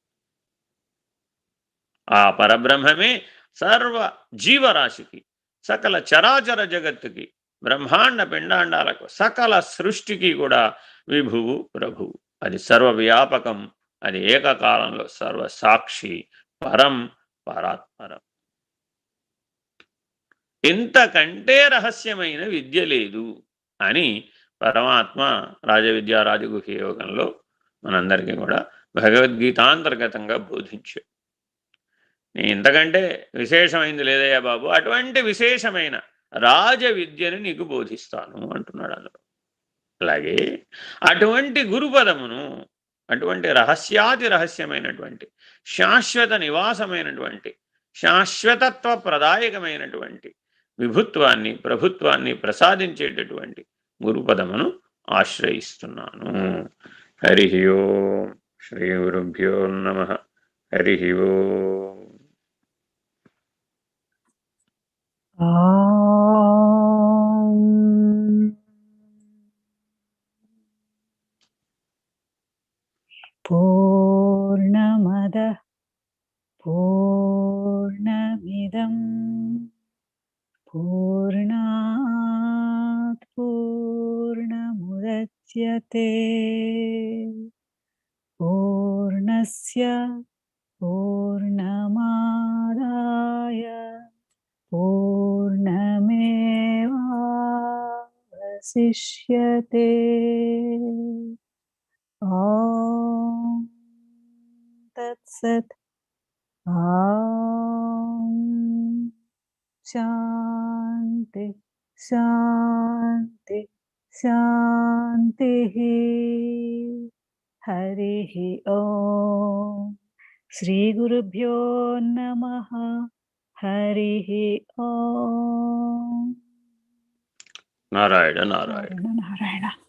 ఆ పరబ్రహ్మమే సర్వ జీవరాశికి, సకల చరాచర జగత్తుకి, బ్రహ్మాండ పిండాండాలకు, సకల సృష్టికి కూడా విభువు, ప్రభువు. అది సర్వవ్యాపకం, అది ఏకకాలంలో సర్వసాక్షి, పరం, పరాత్పరం. ఇంతకంటే రహస్యమైన విద్య లేదు. అని పరమాత్మ రాజవిద్యా రాజగుహ్య యోగంలో మనందరికీ కూడా భగవద్గీతాంతర్గతంగా బోధించాడు. ఇంతకంటే విశేషమైంది లేదయ్యా బాబు, అటువంటి విశేషమైన రాజ విద్యను నీకు బోధిస్తాను అంటున్నాడు అందులో. అలాగే అటువంటి గురుపదమును, అటువంటి రహస్యాతి రహస్యమైనటువంటి శాశ్వత నివాసమైనటువంటి శాశ్వతత్వ ప్రదాయకమైనటువంటి విభుత్వాన్ని ప్రభుత్వాన్ని ప్రసాదించేటటువంటి గురుపదమును ఆశ్రయిస్తున్నాను. హరి ఓం. శ్రీ గురుభ్యో నమః. హరి ఓం. పూర్ణమదః పూర్ణమిదం పూర్ణాత్ పూర్ణముదచ్యతే పూర్ణస్య పూర్ణమాదాయ పూర్ణమేవావశిష్యతే. ఓం తత్సత్. ఓం శాంతి శాంతి శాంతి. హరి ఓం. శ్రీ గురుభ్యో నమః. హరి ఓం. నారాయణ నారాయణ. నారాయణ.